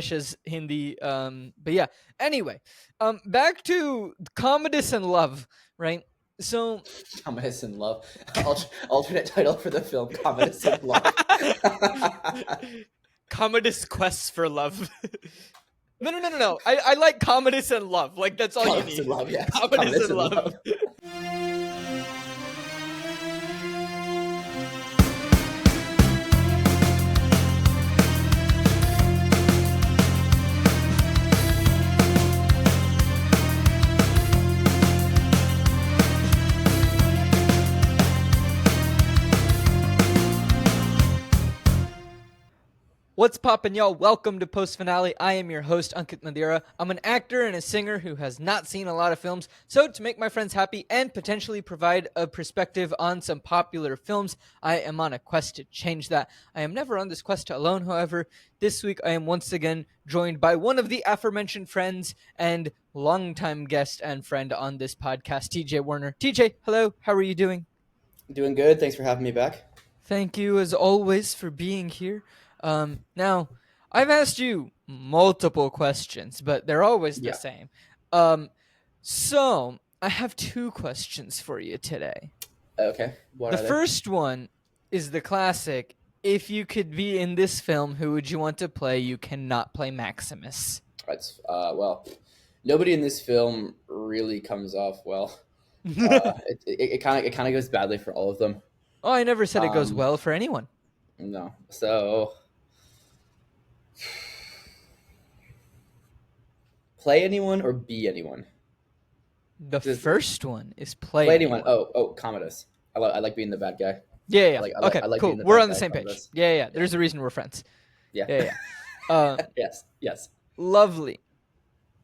as Hindi. But yeah. Anyway, back to Commodus and Love, right? So Commodus in Love. Alternate title for the film: Commodus in Love. Commodus Quests for Love. No. I like Commodus and Love. Like that's all Commodus you in need. Love, yes. Commodus and Love. What's poppin', y'all? Welcome to Post Finale. I am your host, Ankit Madhira. I'm an actor and a singer who has not seen a lot of films, so to make my friends happy and potentially provide a perspective on some popular films, I am on a quest to change that. I am never on this quest alone, however. This week, I am once again joined by one of the aforementioned friends and longtime guest and friend on this podcast, TJ Werner. TJ, hello. How are you doing? Doing good. Thanks for having me back. Thank you, as always, for being here. Now, I've asked you multiple questions, but they're always the same. So I have two questions for you today. Okay. What The are they? first one is the classic. If you could be in this film, who would you want to play? You cannot play Maximus. That's well, nobody in this film really comes off well. It kind of goes badly for all of them. Oh, I never said it goes well for anyone. No. So play anyone or be anyone? The first one is play anyone. Oh, Commodus. I like being the bad guy. Yeah. I Okay, like cool. being the We're bad on the guy, same Commodus. page. Yeah. There's a reason we're friends. Yeah. Yes. Lovely.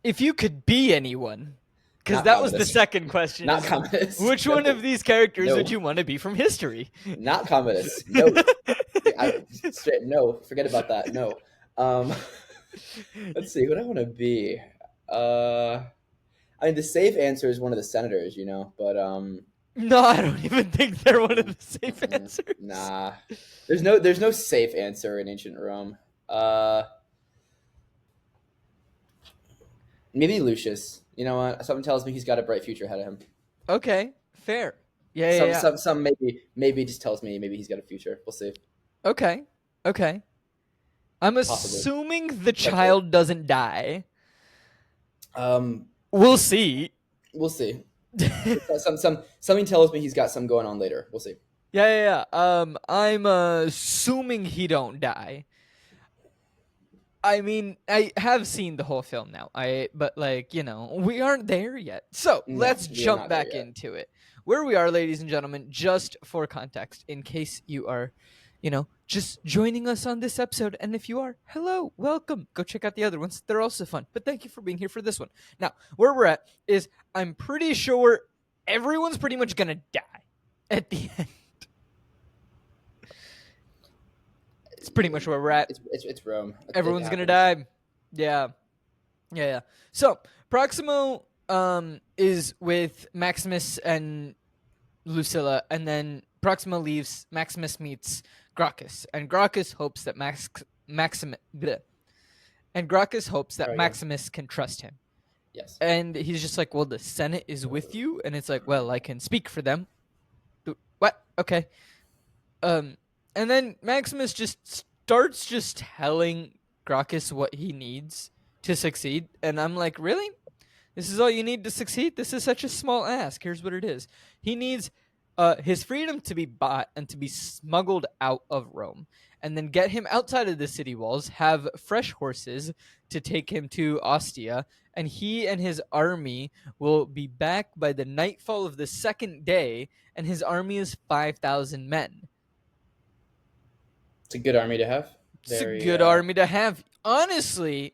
If you could be anyone, because that was the second question. Not Commodus. Which one of these characters would you want to be from history? Not Commodus. No. No. Forget about that. No. Let's see. Who do I want to be? I mean, the safe answer is one of the senators, but No, I don't even think they're one of the safe answers. Nah. There's no safe answer in ancient Rome. Maybe Lucius. You know what? Something tells me he's got a bright future ahead of him. Okay, fair. Yeah. Some maybe just tells me maybe he's got a future. We'll see. Okay. I'm assuming the child doesn't die. We'll see. Something tells me he's got some going on later. We'll see. Yeah. I'm assuming he don't die. I mean, I have seen the whole film now. But we aren't there yet. So let's jump back into it. Where we are, ladies and gentlemen, just for context, in case you are, just joining us on this episode. And if you are, hello, welcome. Go check out the other ones. They're also fun. But thank you for being here for this one. Now, where we're at is I'm pretty sure everyone's pretty much going to die at the end. It's pretty much where we're at. It's Rome. Everyone's going to die. Yeah. So, Proximo is with Maximus and Lucilla, and then Proximo leaves. Maximus meets Gracchus, and Gracchus hopes that Maximus can trust him. Yes. And he's just like, well, the Senate is with you, and it's like, well, I can speak for them. What? Okay. And then Maximus just starts telling Gracchus what he needs to succeed, and I'm like, really? This is all you need to succeed? This is such a small ask. Here's what it is. He needs his freedom to be bought and to be smuggled out of Rome, and then get him outside of the city walls, have fresh horses to take him to Ostia, and he and his army will be back by the nightfall of the second day, and his army is 5,000 men. It's a good army to have. It's a good army to have. Honestly,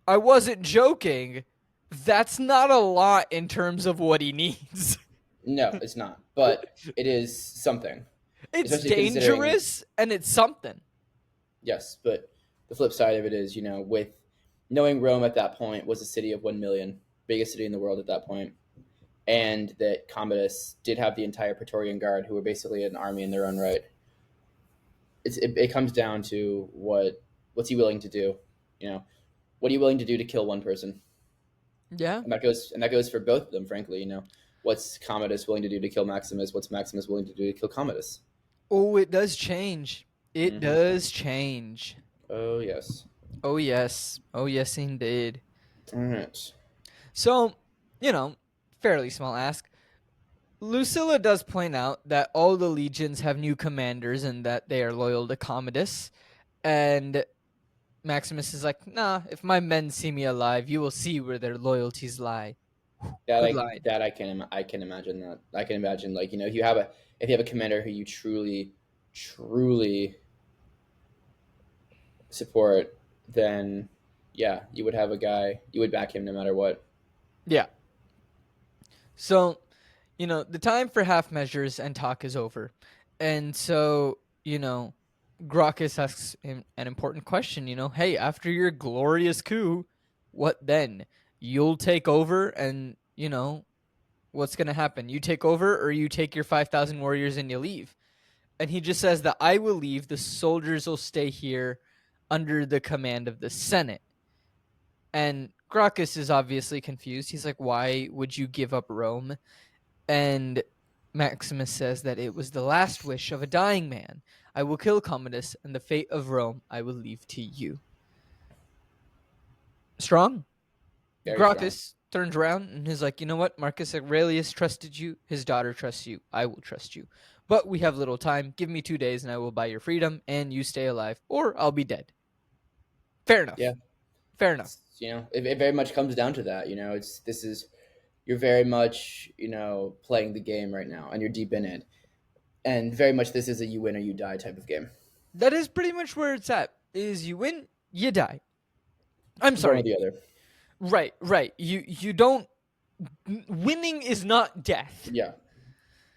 I wasn't joking. That's not a lot in terms of what he needs. No, it's not. But it is something. It's dangerous, and it's something. Yes, but the flip side of it is, with knowing Rome at that point was a city of 1 million, biggest city in the world at that point, and that Commodus did have the entire Praetorian Guard, who were basically an army in their own right. It comes down to what's he willing to do. What are you willing to do to kill one person? Yeah. And that goes for both of them, frankly. What's Commodus willing to do to kill Maximus? What's Maximus willing to do to kill Commodus? Oh, it does change. It Hmm. does change. Oh yes. Oh yes. Oh yes, indeed. All right. So, fairly small ask. Lucilla does point out that all the legions have new commanders and that they are loyal to Commodus. And Maximus is like, nah, if my men see me alive, you will see where their loyalties lie. That Good I line. that I can imagine that. I can imagine, like, if you have a commander who you truly support, then yeah, you would have a guy, you would back him no matter what. Yeah. So, the time for half measures and talk is over. And so, Gracchus asks him an important question, hey, after your glorious coup, what then? You'll take over and, what's going to happen? You take over or you take your 5,000 warriors and you leave? And he just says that I will leave, the soldiers will stay here under the command of the Senate. And Gracchus is obviously confused. He's like, why would you give up Rome? And Maximus says that it was the last wish of a dying man. I will kill Commodus, and the fate of Rome I will leave to you. Strong? Very strong. Gracchus turns around and is like, you know what? Marcus Aurelius trusted you. His daughter trusts you. I will trust you. But we have little time. Give me 2 days and I will buy your freedom and you stay alive, or I'll be dead. Fair enough. Yeah. Fair enough. It very much comes down to that. You're very much, playing the game right now, and you're deep in it. And very much this is a you win or you die type of game. That is pretty much where it's at. Is you win, you die. I'm One sorry. or the other. Right. You don't. Winning is not death. Yeah.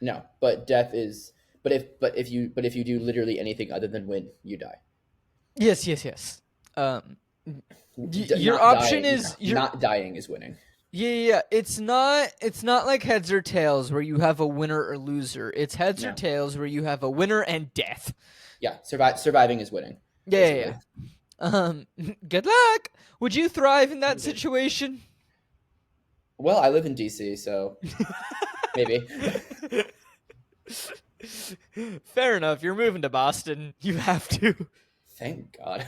No, but death is. But if you do literally anything other than win, you die. Yes. Your Not option dying, is not dying is winning. Yeah. It's not like heads or tails where you have a winner or loser. It's heads or No. tails where you have a winner and death. Yeah, surviving is winning. Yeah. Good luck. Would you thrive in that Okay. situation? Well, I live in DC, so maybe. Fair enough. You're moving to Boston. You have to. Thank God.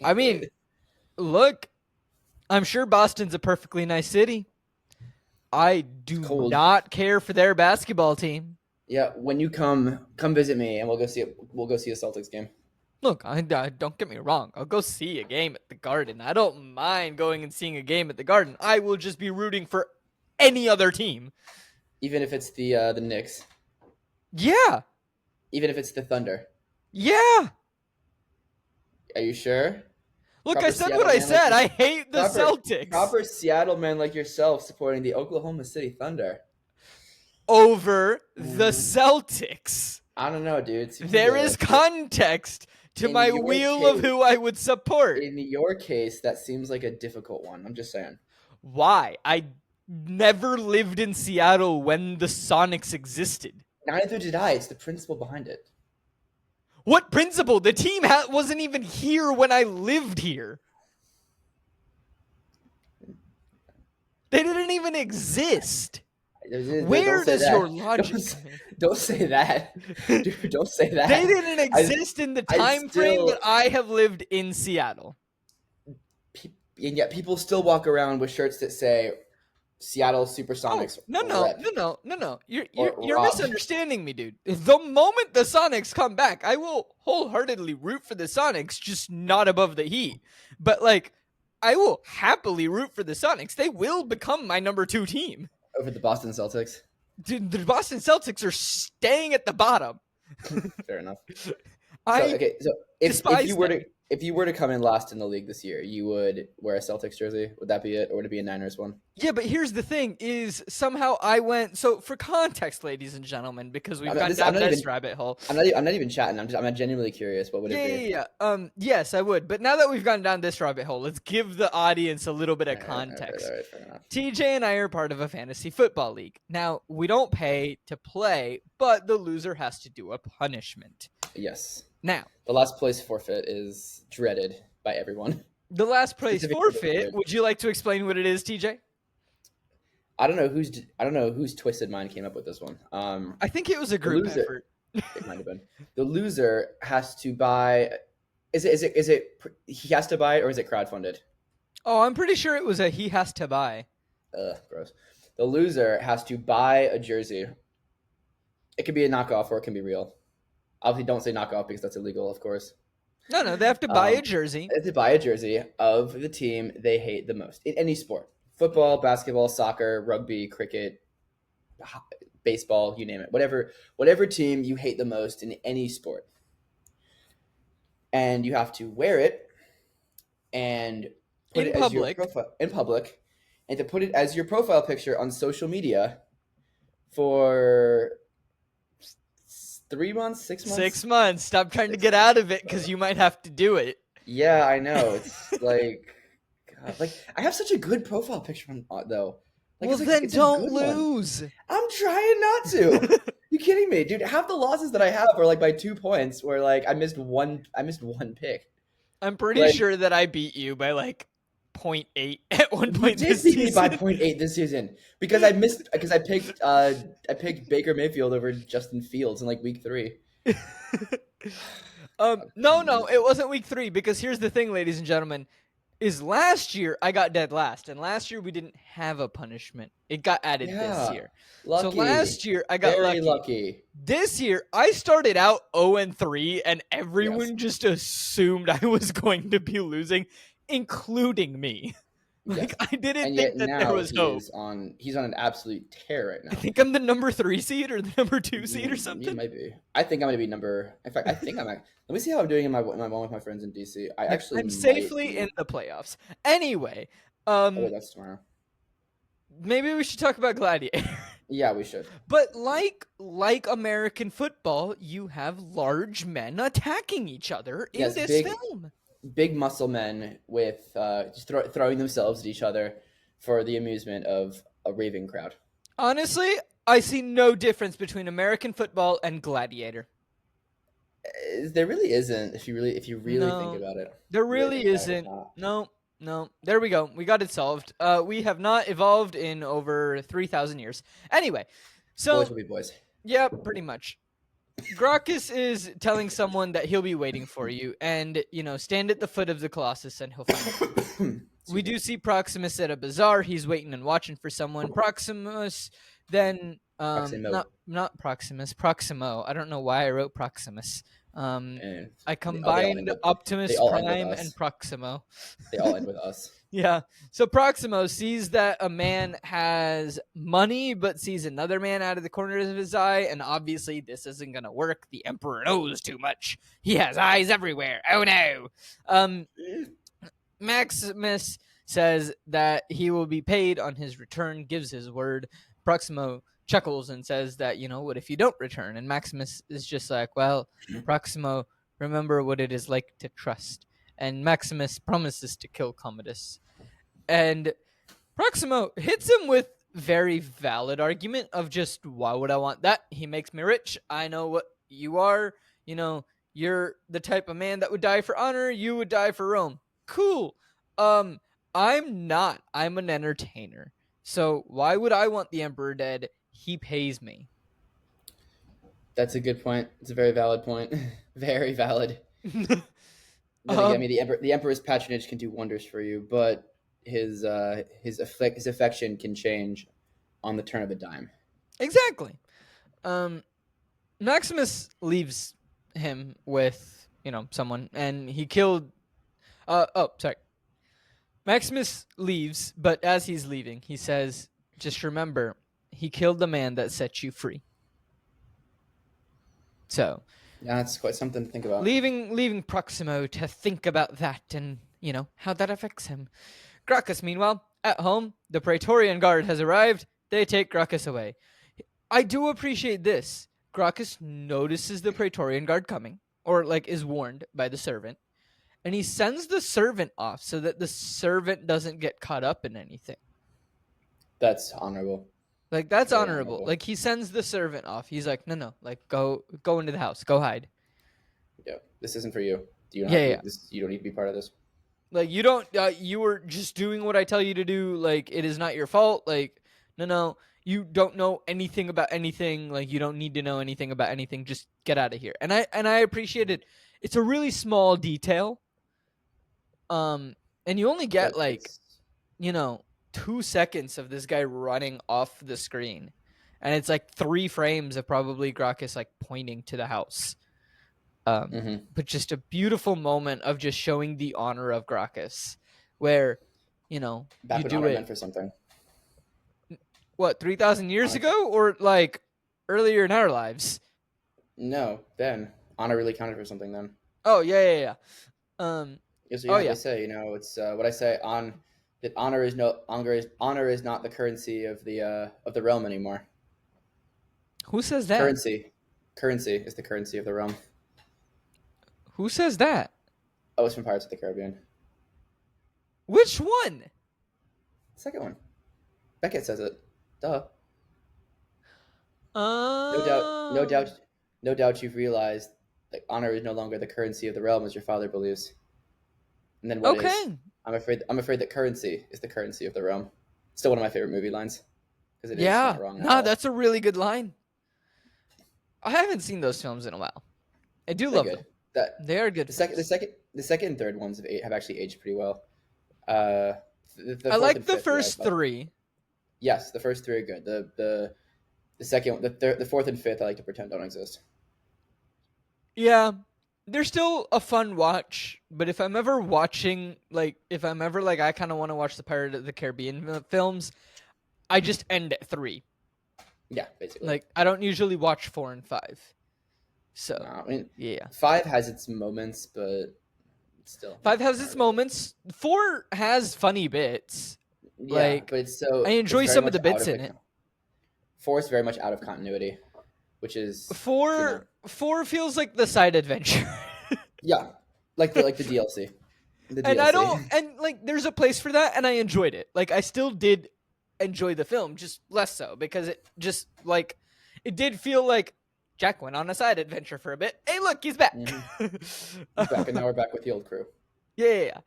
I mean, look, I'm sure Boston's a perfectly nice city. I do not care for their basketball team. Yeah, when you come visit me, and we'll go see a Celtics game. Look, I don't get me wrong. I'll go see a game at the Garden. I don't mind going and seeing a game at the Garden. I will just be rooting for any other team, even if it's the Knicks. Yeah. Even if it's the Thunder. Yeah. Are you sure? Look, Proper I said Seattle what I man said. like I hate the Celtics. Proper Seattle man like yourself supporting the Oklahoma City Thunder over the Celtics. I don't know, dude. There is context to my wheel of who I would support. In your case, that seems like a difficult one. I'm just saying. Why? I never lived in Seattle when the Sonics existed. Neither did I. It's the principle behind it. What principle? The team wasn't even here when I lived here. They didn't even exist. Where does your logic come in? Don't say that. Dude, don't say that. They didn't exist in the time frame that I have lived in Seattle. And yet people still walk around with shirts that say Seattle Supersonics. Oh, no. You're misunderstanding me, dude. The moment the Sonics come back, I will wholeheartedly root for the Sonics, just not above the Heat. But, I will happily root for the Sonics. They will become my number 2 team. Over the Boston Celtics? Dude, the Boston Celtics are staying at the bottom. Fair enough. So if you were to come in last in the league this year, you would wear a Celtics jersey? Would that be it? Or would it be a Niners one? Yeah, but here's the thing, is somehow I went... So, for context, ladies and gentlemen, because we've gone down this rabbit hole... I'm not even chatting. I'm genuinely curious. What would it be? Yeah. Yes, I would. But now that we've gone down this rabbit hole, let's give the audience a little bit of context. All right, fair enough. TJ and I are part of a fantasy football league. Now, we don't pay to play, but the loser has to do a punishment. Yes. Now, the last place forfeit is dreaded by everyone. The last place Specifically this forfeit. year. Would you like to explain what it is, TJ? I don't know whose twisted mind came up with this one. I think it was a The group loser, effort. it might have been. The loser has to buy. Is it? He has to buy it, or is it crowdfunded? Oh, I'm pretty sure it was a he has to buy. Ugh, gross. The loser has to buy a jersey. It can be a knockoff or it can be real. Obviously, don't say knockoff because that's illegal, of course. No, they have to buy a jersey. They have to buy a jersey of the team they hate the most in any sport: football, basketball, soccer, rugby, cricket, baseball, you name it. Whatever team you hate the most in any sport, and you have to wear it and put In it as your public. profile in public, and to put it as your profile picture on social media for 3 months, 6 months. 6 months. Stop trying to get out of it because you might have to do it. Yeah, I know. It's like, God, like I have such a good profile picture though. Like, Well, it's then it's a don't good one. lose. I'm trying not to. You kidding me, dude? Half the losses that I have are like by 2 points, where like I missed one pick. I'm pretty Like, sure that I beat you by like 0.8 at one you point did this beat me by season. 0.8 this season because I picked Baker Mayfield over Justin Fields in like week 3. No, it wasn't week 3 because here's the thing, ladies and gentlemen, is last year I got dead last, and last year we didn't have a punishment. It got added this Yeah, year. lucky. So last year I got Very lucky. This year I started out 0-3, and everyone Yes. just assumed I was going to be losing, including me. Like, Yes. I didn't And think yet that there now was hope. he's on an absolute tear right I now. think I'm the number 3 seed or the number 2 seed or You something. might be. I think I'm gonna be number. In fact, I think I'm. Let me see how I'm doing in my one with my friends in DC. I actually I'm might safely be. in the playoffs. Anyway, Oh wait, that's tomorrow. maybe we should talk about Gladiator. Yeah, we should. But like American football, you have large men attacking each other in Yes, this film. big muscle men with just throwing themselves at each other for the amusement of a raving crowd. Honestly, I see no difference between American football and Gladiator. There really isn't. If you really No, think about it, there really really think about it, isn't. it's No. There we go. We got it solved. We have not evolved in over 3,000 years. Anyway, so boys will be boys. yeah, pretty much. Gracchus is telling someone that he'll be waiting for you, and stand at the foot of the Colossus, and he'll find you. We do see Proximus at a bazaar. He's waiting and watching for someone. Proximus then Proximo. not Proximus, Proximo. I don't know why I wrote Proximus. And I they all combined end with- Optimus they all end with Prime us. and Proximo. They all end with us. Yeah. So Proximo sees that a man has money, but sees another man out of the corner of his eye, and obviously this isn't gonna work. The Emperor knows too much. He has eyes everywhere. Oh no. Maximus says that he will be paid on his return, gives his word. Proximo chuckles and says that, what if you don't return? And Maximus is just like, well, Proximo, remember what it is like to trust. And Maximus promises to kill Commodus. And Proximo hits him with very valid argument of just, why would I want that? He makes me rich. I know what you are. You're the type of man that would die for honor. You would die for Rome. Cool. I'm not. I'm an entertainer. So why would I want the Emperor dead? He pays me. That's a good point. It's a very valid point. Very valid. Then again, I mean, the Emperor's patronage can do wonders for you, but his affection can change on the turn of a dime. Exactly. Maximus leaves him with someone, and he killed. Sorry. Maximus leaves, but as he's leaving, he says, "Just remember, he killed the man that set you free." So, yeah, that's quite something to think about. Leaving Proximo to think about that and, how that affects him. Gracchus, meanwhile, at home, the Praetorian Guard has arrived. They take Gracchus away. I do appreciate this. Gracchus notices the Praetorian Guard coming, or is warned by the servant, and he sends the servant off so that the servant doesn't get caught up in anything. That's honorable. That's very honorable. He sends the servant off. He's like, no, go into the house. Go hide. Yeah, this isn't for you. You don't need to be part of this. Like, you don't, you were just doing what I tell you to do. Like, it is not your fault. Like, no, you don't know anything about anything. Like, you don't need to know anything about anything. Just get out of here. And I appreciate it. It's a really small detail. And you only get But like, it's 2 seconds of this guy running off the screen. And it's like 3 frames of probably Gracchus like pointing to the house. But just a beautiful moment of just showing the honor of Gracchus, where, back you when do honor it, meant for something. what, 3,000 years Honor, ago, or like earlier in our lives? no, then honor really counted for something then. Oh, yeah. Because Oh, what they yeah. say, it's what I say on that honor is not the currency of the realm anymore. Who says that? Currency is the currency of the realm. Who says that? Oh, it's from Pirates of the Caribbean. Which one? Second one. Beckett says it. Duh. No doubt. No Um. doubt. No doubt you've realized that honor is no longer the currency of the realm as your father believes. And then what is? Okay. I'm afraid that currency is the currency of the realm. Still one of my favorite movie lines because it is Yeah. not wrong at Nah, all. that's a really good line. I haven't seen those films in a while. I do They're love good. them. That They are good the second, the films. second, the second and third ones have actually aged pretty well. Uh, the I fourth like and the fifth are first 3. yes, the first three are good. The second, the fourth and fifth, I like to pretend don't exist. Yeah, they're still a fun watch, but if I'm ever watching, like, I kind of want to watch the Pirate of the Caribbean films, I just end at 3. Yeah, basically. Like, I don't usually watch 4 and 5. No, So, I mean, yeah. five has its moments, but still 5 has not its really. moments. 4 has funny bits. Yeah, Like, but I it's enjoy very some of much the out bits of in the it. four is very much out of continuity, which is 4 feels like the side adventure. yeah, like the DLC, the And I don't, DLC. and like, there's a place for that, and I enjoyed it. Like, I still did enjoy the film, just less so, because it just, like, it did feel like Jack went on a side adventure for a bit. Hey, look, he's back. He's back, and now we're back with the old crew. Yeah.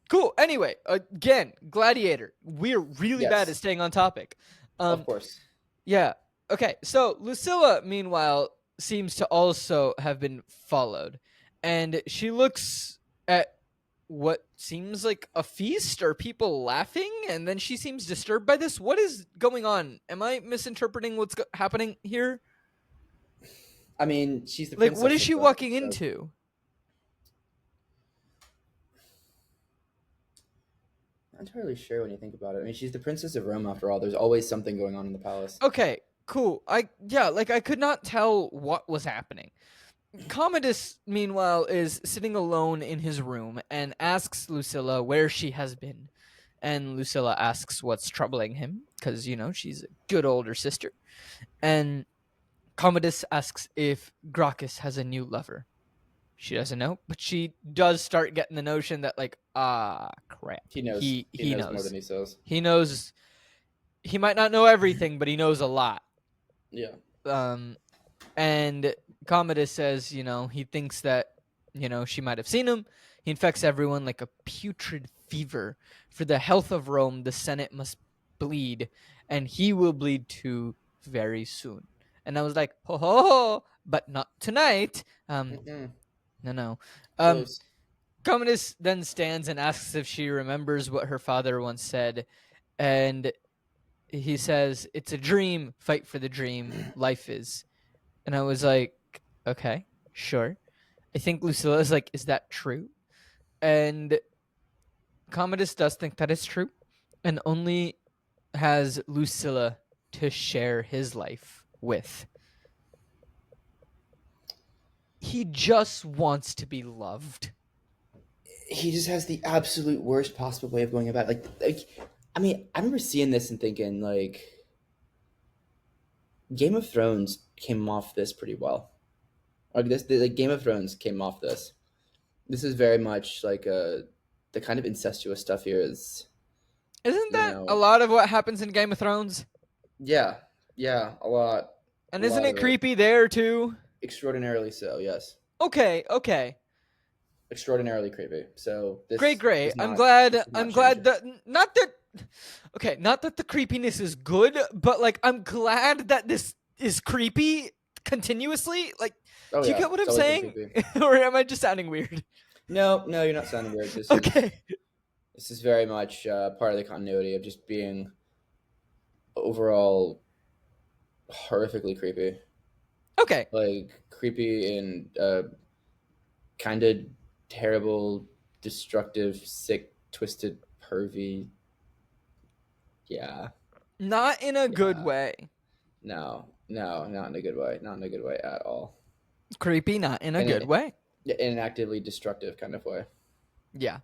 Cool. Anyway, again, Gladiator. We're really bad at Yes, staying on topic. of Um, course. yeah. Okay. So Lucilla, meanwhile, seems to also have been followed, and she looks at what seems like a feast or people laughing, and then she seems disturbed by this. What is going on? Am I misinterpreting what's happening here? I mean, she's the Like, what is princess she of Rome, walking so into? I'm not entirely sure when you think about it. I mean, she's the princess of Rome after all. There's always something going on in the palace. Okay, cool. I could not tell what was happening. Commodus, meanwhile, is sitting alone in his room and asks Lucilla where she has been. And Lucilla asks what's troubling him, because, she's a good older sister. And Commodus asks if Gracchus has a new lover. She doesn't know, but she does start getting the notion that, like, crap. He knows. He He knows more knows. than he says. He knows. He might not know everything, but he knows a lot. Yeah. And Commodus says, he thinks that, she might have seen him. He infects everyone like a putrid fever. For the health of Rome, the Senate must bleed, and he will bleed too very soon. And I was like, ho ho ho, but not tonight. Mm-mm. No. Close. Commodus then stands and asks if she remembers what her father once said, and he says, "It's a dream. Fight for the dream. Life is." And I was like, "Okay, sure." I think Lucilla is like, "Is that true?" And Commodus does think that it's true, and only has Lucilla to share his life with. He just wants to be loved. He just has the absolute worst possible way of going about it. I mean, I remember seeing this and thinking, like, Game of Thrones came off this pretty well. Game of Thrones came off this. This is very much like the kind of incestuous stuff here is, Isn't you that a know, lot of what happens in Game of Thrones? yeah, yeah, a And isn't lot it of it, creepy there too? extraordinarily so. Yes. Okay. extraordinarily creepy. So this Great. does I'm not glad. this does I'm not change glad it. that not that. Okay, not that the creepiness is good, but like I'm glad that this is creepy continuously. Like, Oh do you yeah, get what it's I'm always been saying, creepy. or am I just sounding weird? No, no, you're not sounding weird. This is Okay. this is very much part of the continuity of just being overall horrifically creepy. Okay. Like creepy and kind of terrible, destructive, sick, twisted, pervy. Yeah, Not in a good yeah. way. No, no, not in a good way. Not in a good way at all. Creepy, not in a In, good way. in an actively destructive kind of way. Yeah.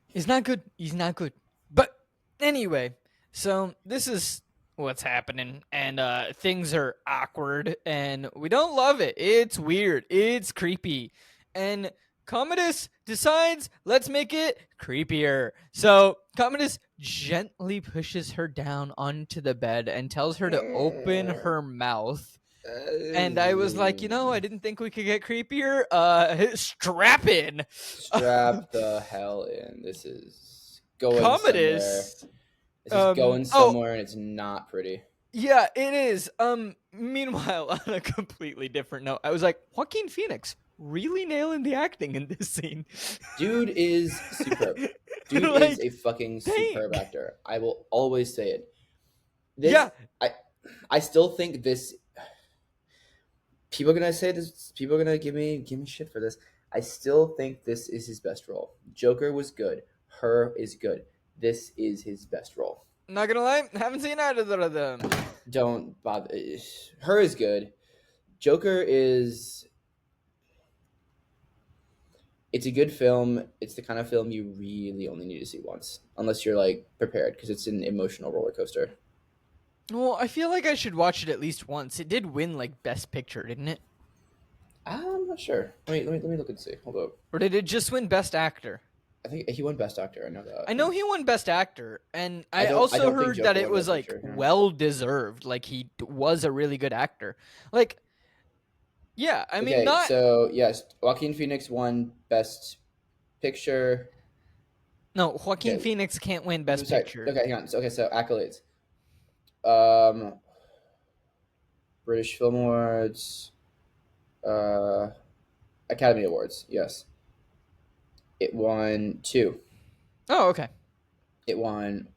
He's not good. He's not good. But anyway, so this is what's happening, and things are awkward, and we don't love it. It's weird. It's creepy, and Commodus decides let's make it creepier. So Commodus gently pushes her down onto the bed and tells her to open her mouth. And I was like, I didn't think we could get creepier. Strap in. Strap the hell in. This is going somewhere. Commodus. This is going Oh, somewhere, and it's not pretty. yeah, it is. Meanwhile, on a completely different note, I was like, Joaquin Phoenix really nailing the acting in this scene. Dude is superb. Dude Like, is a fucking dang. superb actor. I will always say it. This, Yeah. I still think this. People are gonna say this. People are gonna give me shit for this. I still think this is his best role. Joker was good. Her is good. This is his best role. Not gonna lie, haven't seen either of them. Don't bother. Her is good. Joker is. It's a good film. It's the kind of film you really only need to see once, unless you're like prepared, because it's an emotional roller coaster. Well, I feel like I should watch it at least once. It did win like Best Picture, didn't it? I'm not sure. Let me look and see. Hold up. Or did it just win Best Actor? I think he won Best Actor. I know that. I know he won Best Actor, and I I also don't think heard that Joker it won was Best like Picture. Yeah. well deserved. Like he was a really good actor. Like, yeah, I mean, Okay, not so yes, Joaquin Phoenix won Best Picture. no. Joaquin Okay, Phoenix can't win Best sorry. Picture. Okay, hang on. So accolades. Um, British Film Awards, uh, Academy Awards. Yes, it won two. Oh, okay. It won.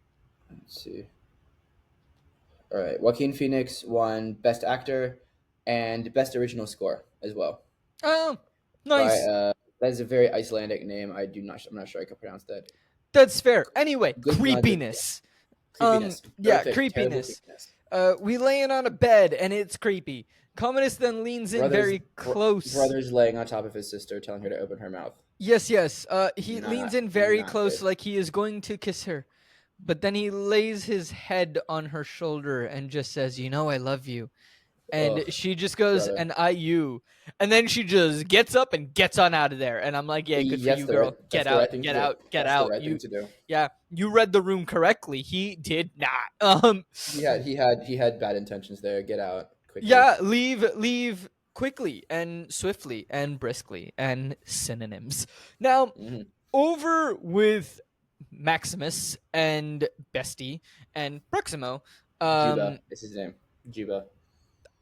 Let's see. All right, Joaquin Phoenix won Best Actor and Best Original Score as well. Oh, By nice. that is a very Icelandic name. I'm not sure I can pronounce that. That's fair. Anyway, Good, no, good, yeah. creepiness. Creepiness. Yeah, Horrific, terrible creepiness. creepiness. We laying on a bed and it's creepy. Commodus then leans in very close. Brother's laying on top of his sister, telling her to open her mouth. Yes. He leans in very close, good. like he is going to kiss her. But then he lays his head on her shoulder and just says, I love you. And Ugh, she just goes, brother. and I you. And then she just gets up and gets on out of there. And I'm like, yeah, good for That's you, the girl. right- Get that's the out, right thing to get do. out, get That's the out. right thing to do. Yeah, you read the room correctly. He did not. He had bad intentions there. Get out quickly. Yeah, leave quickly and swiftly and briskly and synonyms. Now, Mhm. over with Maximus and Bestie and Proximo. Juba is his name. Juba.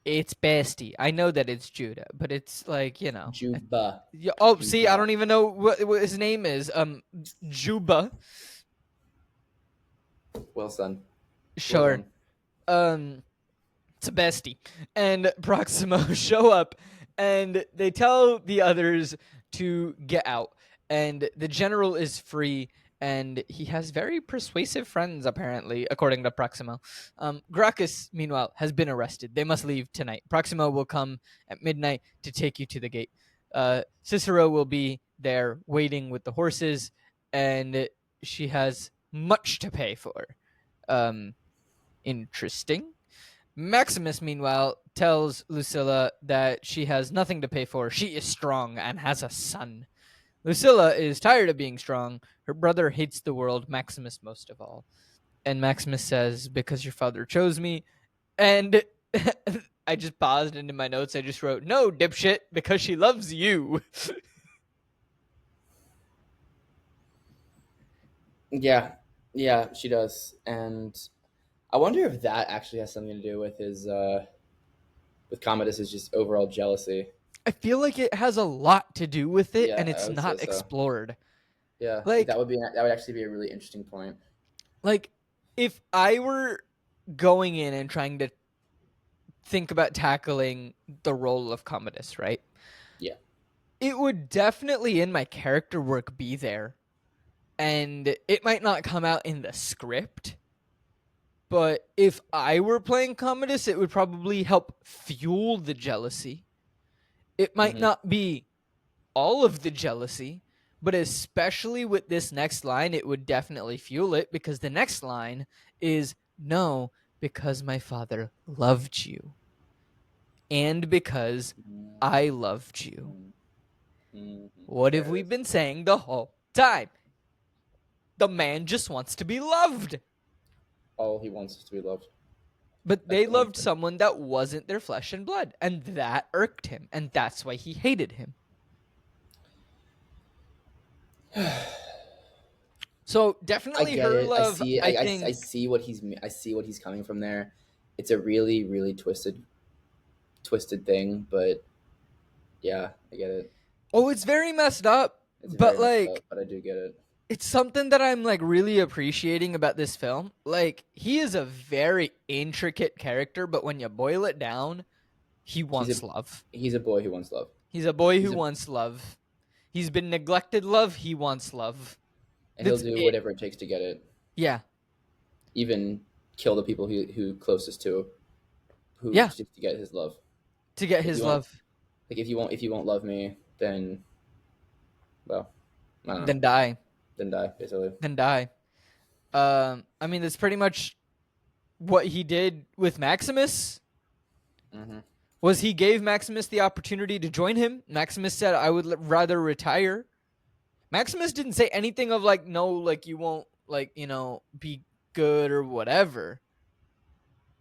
It's Bestie. I know that it's Judah, but it's like, Juba. Yeah, oh, see, I Juba. don't even know what his name is. Juba. Well done. Sure. It's a bestie. And Proximo show up and they tell the others to get out. And the general is free and he has very persuasive friends, apparently, according to Proximo. Gracchus, meanwhile, has been arrested. They must leave tonight. Proximo will come at midnight to take you to the gate. Cicero will be there waiting with the horses, and she has much to pay for. Interesting. Maximus, meanwhile, tells Lucilla that she has nothing to pay for. She is strong and has a son. Lucilla is tired of being strong. Her brother hates the world, Maximus most of all. And Maximus says, because your father chose me. And I just paused, and in my notes I just wrote, no, dipshit, because she loves you. Yeah, yeah, she does, and I wonder if that actually has something to do with his with Commodus's just overall jealousy. I feel like it has a lot to do with it, Yeah, and I it's would say not so. explored. Yeah, Like, that would actually be a really interesting point. like if I were going in and trying to think about tackling the role of Commodus, right? Yeah. It would definitely in my character work be there. And it might not come out in the script, but if I were playing Commodus, it would probably help fuel the jealousy. It might Hmm. not be all of the jealousy, but especially with this next line, it would definitely fuel it because the next line is no, because my father loved you and because I loved you. What There have it we is. been saying the whole time? The man just wants to be loved. All he wants is to be loved. But That's they the one loved thing. someone that wasn't their flesh and blood, and that irked him, and that's why he hated him. So I definitely get her it. I love, see it. I I think. see what I see what he's coming from there. It's a really really twisted thing, but yeah, I get it. Oh, it's very messed up, It's very but messed up, like but I do get it. it's something that I'm like really appreciating about this film. Like he is a very intricate character, but when you boil it down, he He's a wants love. he's a boy who wants love. He's a boy He's who a wants love. He's been neglected love, he wants love. and he'll That's do it. whatever it takes to get it. Yeah. Even kill the people who closest to who Yeah, just to get his love. to get If his you won't love, if you won't love me, then well, I don't know. then die. Then die, basically. Then die. I mean that's pretty much what he did with Maximus. Hmm. Was he gave Maximus the opportunity to join him? Maximus said, "I would rather retire." Maximus didn't say anything of like, "No, like you won't like be good or whatever."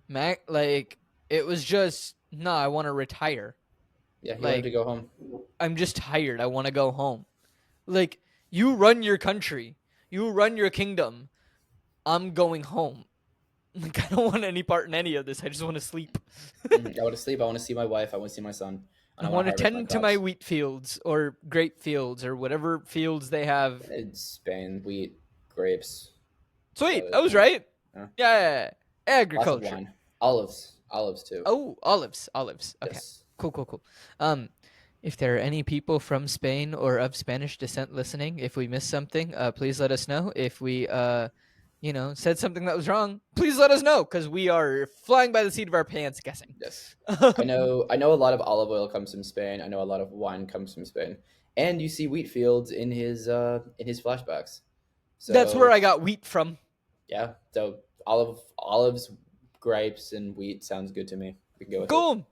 Like it was just, "No, I want to retire. Yeah, he wanted Like to go home. I'm just tired. I want to go home." Like you run your country, you run your kingdom. I'm going home. Like I don't want any part in any of this. I just want to sleep. I want to sleep. I want to see my wife. I want to see my son, and I I want want to to harvest my tend to my crops. wheat fields or grape fields or whatever fields they have. It's Spain, wheat, grapes. That's about Sweet, I it. was right. Yeah. Yeah, Lots of agriculture. wine, olives too. Oh, olives. Okay, Yes. cool. Um, if there are any people from Spain or of Spanish descent listening, if we missed something, please let us know. If we said something that was wrong, please let us know because we are flying by the seat of our pants guessing. Yes. I know a lot of olive oil comes from Spain. I know a lot of wine comes from Spain. And you see wheat fields in his flashbacks. That's where So, I got wheat from. yeah. So olives, grapes and wheat sounds good to me. We can go with it. Cool.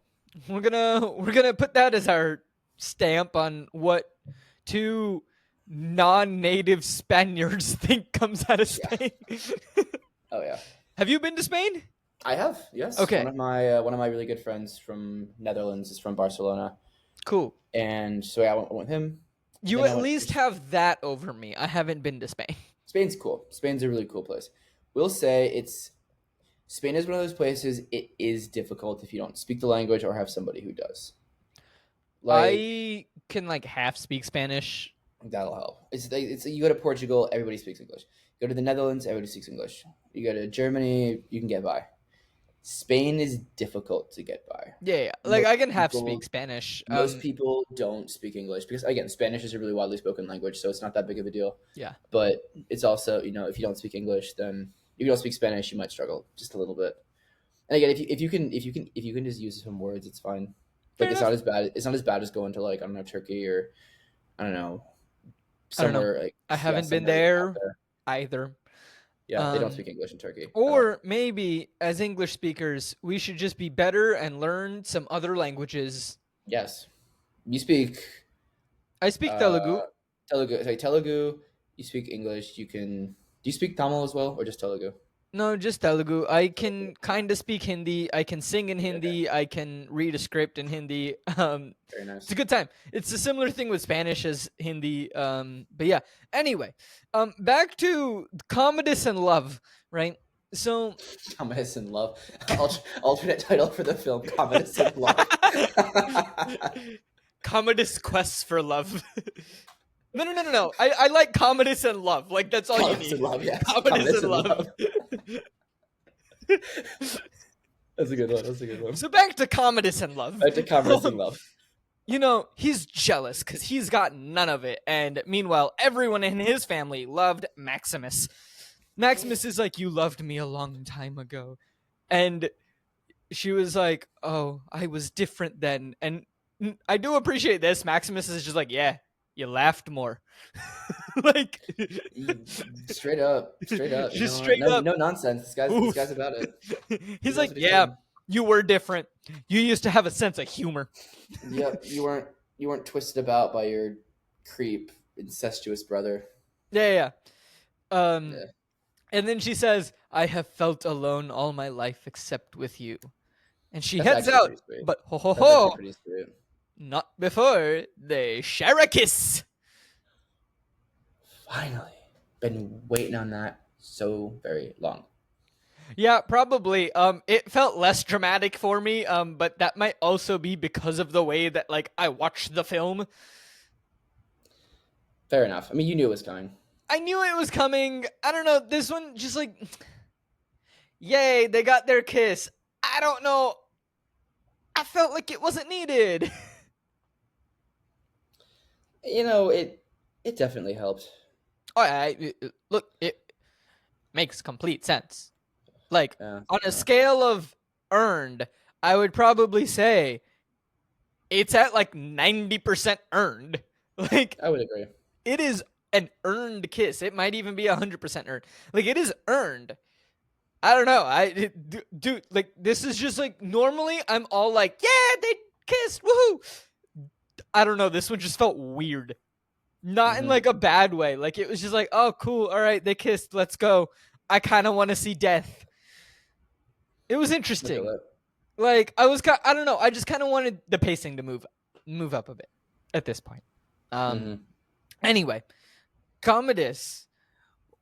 We're gonna put that as our stamp on what two non-native Spaniards think comes out of Yeah. Spain. Oh yeah. Have you been to Spain? I have. Yes. Okay, One of my really good friends from Netherlands is from Barcelona. cool. And so yeah, I went with him. You Then I at went least have that over me. I haven't been to Spain. Spain's cool. Spain's a really cool place. We'll say it's Spain is one of those places it is difficult if you don't speak the language or have somebody who does. Like I can like half speak Spanish. that'll help. It's you go to Portugal, everybody speaks English. You go to the Netherlands, everybody speaks English. You go to Germany, you can get by. Spain is difficult to get by. Yeah. Like Most I can half speak people Spanish. most people don't speak English because again, Spanish is a really widely spoken language, so it's not that big of a deal. Yeah. But it's also, if you don't speak English, then if you don't speak Spanish, you might struggle just a little bit. And again, if you can just use some words, it's fine. Fair Like it's not enough. as bad. It's not as bad as going to like I don't know Turkey or I don't know I don't know. somewhere like I yeah haven't been somewhere out there there. either. Yeah, they don't Um, speak English in Turkey at all. Or maybe as English speakers, we should just be better and learn some other languages. Yes, you speak I speak uh, Telugu. Telugu. Sorry, Telugu. You speak English. You can. Do you speak Tamil as well, or just Telugu? No, just Telugu. I can kind of speak Hindi. I can sing in Okay, Hindi. I can read a script in Hindi. very It's a nice. good time. It's a similar thing with Spanish as Hindi. But yeah. Anyway, back to Commodus and Love, right? So Commodus in Love. Alternate title for the film: Commodus in Love. Commodus quests for love. No. I like Commodus and Love. Like that's all you Commodus in need. Love. Yes, Commodus Commodus and in Love. Love. That's a good one. That's a good one. So back to Commodus and Love. Back to Commodus in Love. You know, he's jealous because he's got none of it. And meanwhile, everyone in his family loved Maximus. Maximus is like, you loved me a long time ago. And she was like, oh, I was different then. And I do appreciate this. Maximus is just like, yeah, you laughed more. Like, Straight up. You just know what? straight No, up. no nonsense. This Oof. guy's about it. He He's knows like, what he's yeah, doing. you were different. You used to have a sense of humor. Yep, you weren't twisted about by your creep incestuous brother. Yeah. Um, Yeah, And then she says, I have felt alone all my life except with you. And she that's heads actually out, pretty sweet. but ho ho That's actually ho, pretty sweet. not before they share a kiss. Finally, been waiting on that so very long. Yeah, probably. It felt less dramatic for me. But that might also be because of the way that like I watched the film. Fair enough. I mean, you knew it was coming. I knew it was coming. I don't know. This one just like, yay, they got their kiss. I don't know. I felt like it wasn't needed. You know, it definitely helped. Look, it makes complete sense. Like Yeah, on a scale of earned, I would probably say it's at like 90% earned. Like I would agree. it is an earned kiss. It might even be 100% earned. Like it is earned. I don't know. Dude, like this is just like normally I'm all like, yeah, they kissed, woohoo. I don't know. This one just felt weird. Not in like a bad way. Like it was just like, oh, cool. All right, they kissed. Let's go. I kind of want to see death. It was Look at interesting. that. Like I don't know. I just kind of wanted the pacing to move up a bit at this point. Anyway, Commodus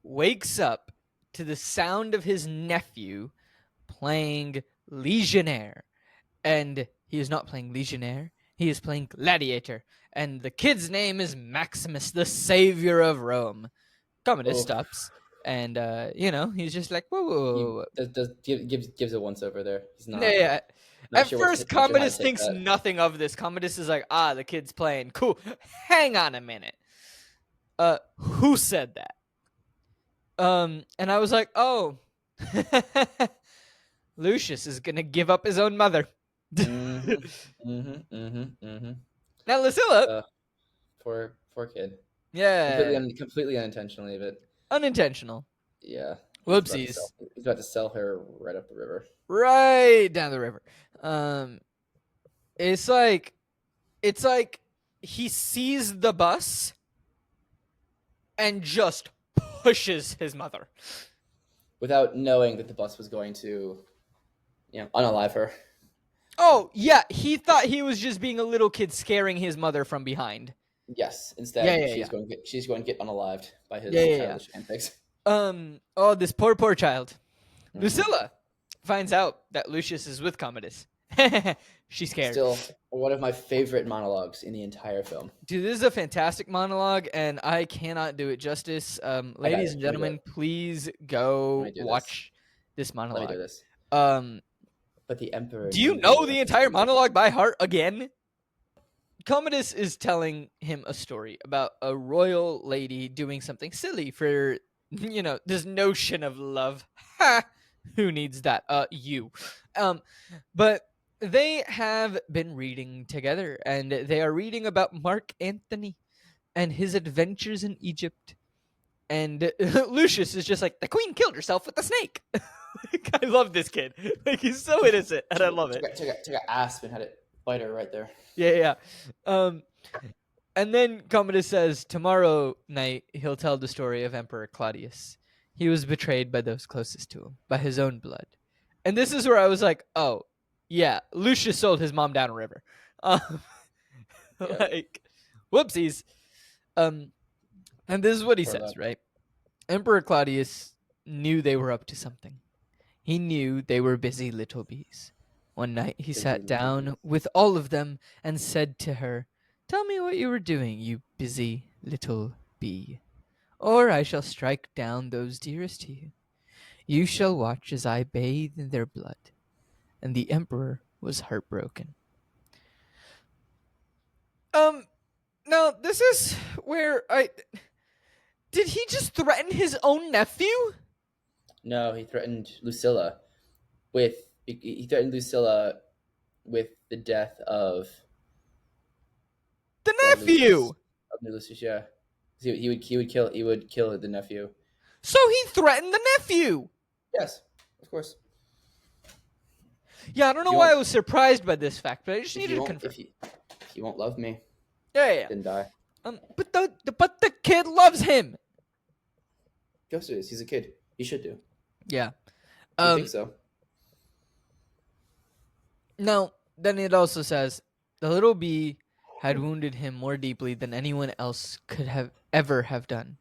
wakes up to the sound of his nephew playing Legionnaire, and he is not playing Legionnaire. He is playing Gladiator, and the kid's name is Maximus, the savior of Rome. Commodus stops, and he's just like, whoa. Gives a once over there. He's not. Yeah. Not At sure first, not sure how to Commodus take thinks that. nothing of this. Commodus is like, the kid's playing. Cool. Hang on a minute. Who said that? And I was like, oh, Lucius is gonna give up his own mother. Now, Lucilla. Poor kid. Yeah. Completely unintentionally, but Unintentional. yeah. Whoopsies. He's about to sell her right up the river. Right down the river. It's like he sees the bus and just pushes his mother Without knowing that the bus was going to, unalive her. Oh yeah, he thought he was just being a little kid scaring his mother from behind. Yes. Instead, she's going to get unalived by his childish antics. This poor child. Lucilla finds out that Lucius is with Commodus. She's scared. Still one of my favorite monologues in the entire film. Dude, this is a fantastic monologue, and I cannot do it justice. Ladies and gentlemen, please go watch this monologue. Let me do this. But the emperor. Do you know the entire monologue by heart again? Commodus is telling him a story about a royal lady doing something silly for, this notion of love. Ha! Who needs that? You. But they have been reading together, and they are reading about Mark Antony and his adventures in Egypt. And Lucius is just like, the queen killed herself with a snake. I love this kid. Like, he's so innocent, and I love it. Took an asp and had it bite her right there. Yeah. And then Commodus says tomorrow night he'll tell the story of Emperor Claudius. He was betrayed by those closest to him, by his own blood. And this is where I was like, oh, yeah, Lucius sold his mom down a river. Um, Yeah. like, whoopsies. And this is what he Poor says, lad. right? Emperor Claudius knew they were up to something. He knew they were busy little bees. One night he Busy sat little down bees. with all of them and said to her, "Tell me what you were doing, you busy little bee, or I shall strike down those dearest to you. You shall watch as I bathe in their blood." And the emperor was heartbroken. Um, now this is where I did he just threaten his own nephew? No, he threatened Lucilla with the death of The Lucius. nephew. Of Lucius, yeah. He would kill the nephew. So he threatened the nephew. Yes, of course. Yeah, I don't know If you why I won't, was surprised by this fact, but I just if needed you to won't, confirm. if you won't love me, Yeah. then die. But the kid loves him. Of course it is. He's a kid. He should do. Yeah. You think so? Now, then it also says the little bee had wounded him more deeply than anyone else could have ever have done.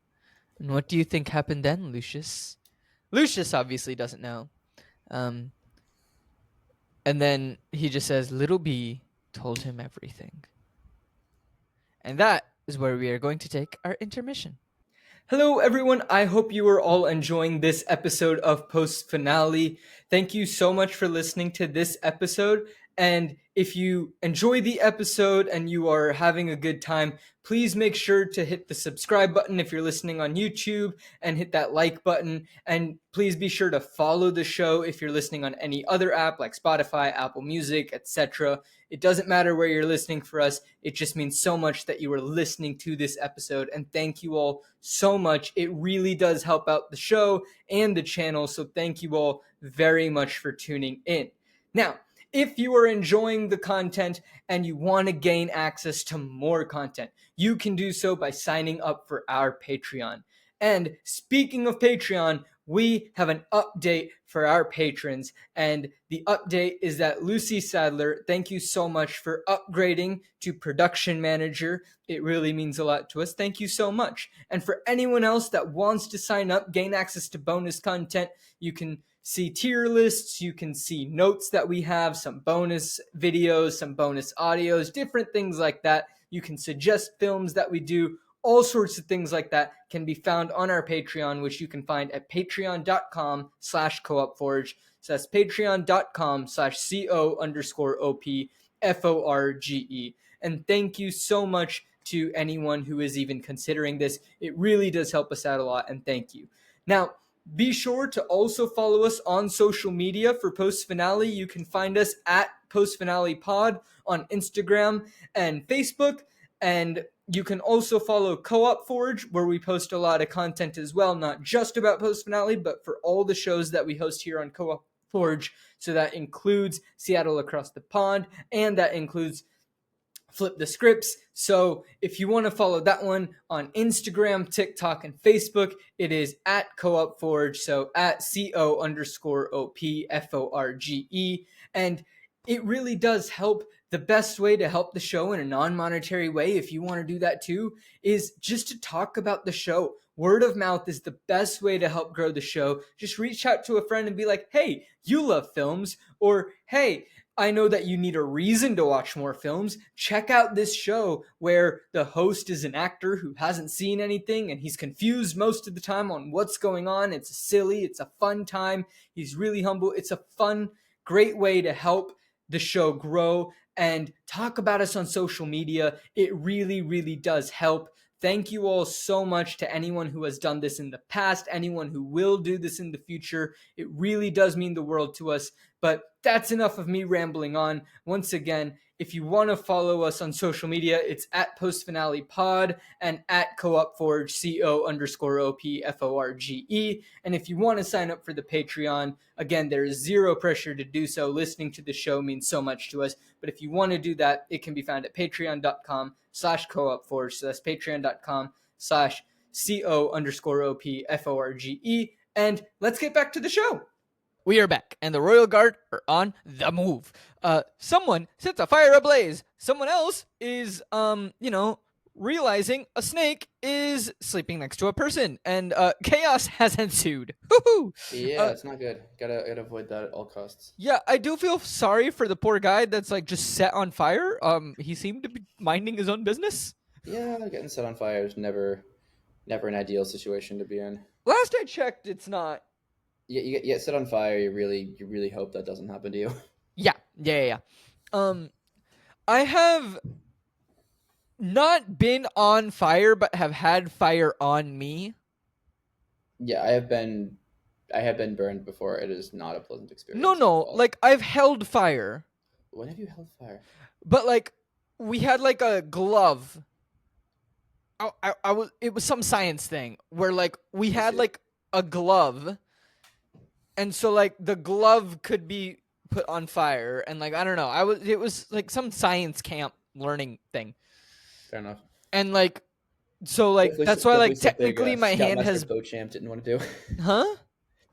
And what do you think happened then, Lucius? Lucius obviously doesn't know. And then he just says, "Little bee told him everything." And that is where we are going to take our intermission. Hello, everyone. I hope you are all enjoying this episode of Post Finale. Thank you so much for listening to this episode. And if you enjoy the episode and you are having a good time, please make sure to hit the subscribe button if you're listening on YouTube and hit that like button. And please be sure to follow the show if you're listening on any other app like Spotify, Apple Music, etc. It doesn't matter where you're listening for us. It just means so much that you are listening to this episode. And thank you all so much. It really does help out the show and the channel. So thank you all very much for tuning in. Now, if you are enjoying the content and you want to gain access to more content, you can do so by signing up for our Patreon. And speaking of Patreon, we have an update for our patrons. And the update is that Lucy Sadler, thank you so much for upgrading to production manager. It really means a lot to us. Thank you so much. And for anyone else that wants to sign up, gain access to bonus content, you can see tier lists, you can see notes that we have, some bonus videos, some bonus audios, different things like that. You can suggest films that we do. All sorts of things like that can be found on our Patreon, which you can find at patreon.com/coopforge. So that's patreon.com/CO_OPFORGE. And thank you so much to anyone who is even considering this. It really does help us out a lot, and thank you. Now, be sure to also follow us on social media for Post Finale. You can find us at Post Finale Pod on Instagram and Facebook. And you can also follow Co-op Forge, where we post a lot of content as well, not just about Post Finale, but for all the shows that we host here on Co-op Forge. So that includes Seattle Across the Pond, and that includes Flip the Scripts. So if you want to follow that one on Instagram, TikTok, and Facebook, it is at Co-op Forge. So at CO_OPFORGE. And it really does help. The best way to help the show in a non-monetary way, if you want to do that too, is just to talk about the show. Word of mouth is the best way to help grow the show. Just reach out to a friend and be like, "Hey, you love films," or "Hey, I know that you need a reason to watch more films. Check out this show where the host is an actor who hasn't seen anything and he's confused most of the time on what's going on. It's silly. It's a fun time. He's really humble. It's a fun, great way to help the show grow. And talk about us on social media. It really, really does help. Thank you all so much to anyone who has done this in the past, anyone who will do this in the future. It really does mean the world to us. But that's enough of me rambling on. Once again, if you want to follow us on social media, it's at Post Finale Pod and at Co-op Forge, CO_OPFORGE. And if you want to sign up for the Patreon, again, there is zero pressure to do so. Listening to the show means so much to us. But if you want to do that, it can be found at patreon.com/coopforge. So that's patreon.com/CO_OPFORGE. And let's get back to the show. We are back, and the Royal Guard are on the move. Someone sets a fire ablaze. Someone else is, realizing a snake is sleeping next to a person, and chaos has ensued. Woo-hoo! Yeah, it's not good. Gotta avoid that at all costs. Yeah, I do feel sorry for the poor guy that's like just set on fire. He seemed to be minding his own business. Yeah, getting set on fire is never an ideal situation to be in. Last I checked, it's not. Yeah, you get set on fire. You really hope that doesn't happen to you. Yeah. I have not been on fire, but have had fire on me. Yeah, I have been burned before. It is not a pleasant experience. No, like I've held fire. When have you held fire? But like, we had like a glove. It was some science thing where like we had like a glove, and so like the glove could be put on fire, and like I don't know, it was like some science camp learning thing. Fair enough. And like, so like that's why like technically my hand has. Beauchamp didn't want to do. Huh?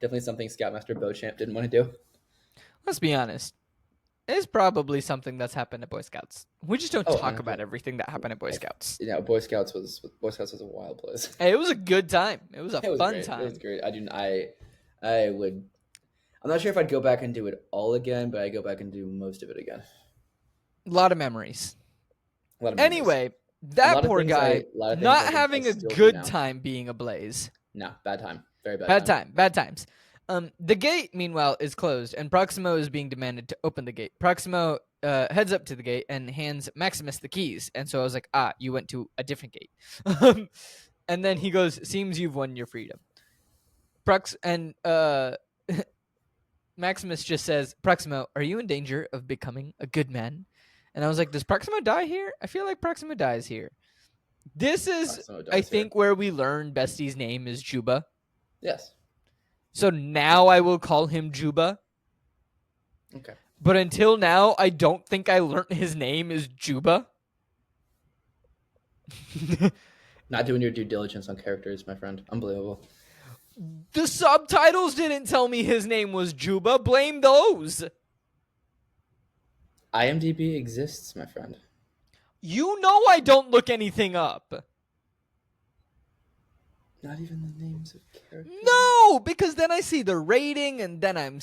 Definitely something Scoutmaster Beauchamp didn't want to do. Let's be honest. It's probably something that's happened at Boy Scouts. We just don't talk about everything that happened at Boy Scouts. Yeah, Boy Scouts was a wild place. Hey, it was a good time. It was a fun time. It was great. I would. I'm not sure if I'd go back and do it all again, but I'd go back and do most of it again. A lot of memories. Anyway, that poor guy not having a good time being ablaze. No, bad time. Very bad time. Bad times. The gate, meanwhile, is closed, and Proximo is being demanded to open the gate. Proximo heads up to the gate and hands Maximus the keys. And so I was like, you went to a different gate. And then he goes, seems you've won your freedom. Maximus just says, Proximo, are you in danger of becoming a good man? And I was like, does Proximo die here? I feel like Proximo dies here. This is, I think, where we learn Bestie's name is Juba. Yes. So now I will call him Juba. Okay. But until now, I don't think I learned his name is Juba. Not doing your due diligence on characters, my friend. Unbelievable. The subtitles didn't tell me his name was Juba. Blame those. IMDb exists, my friend. You know I don't look anything up. Not even the names of characters? No, because then I see the rating and then I'm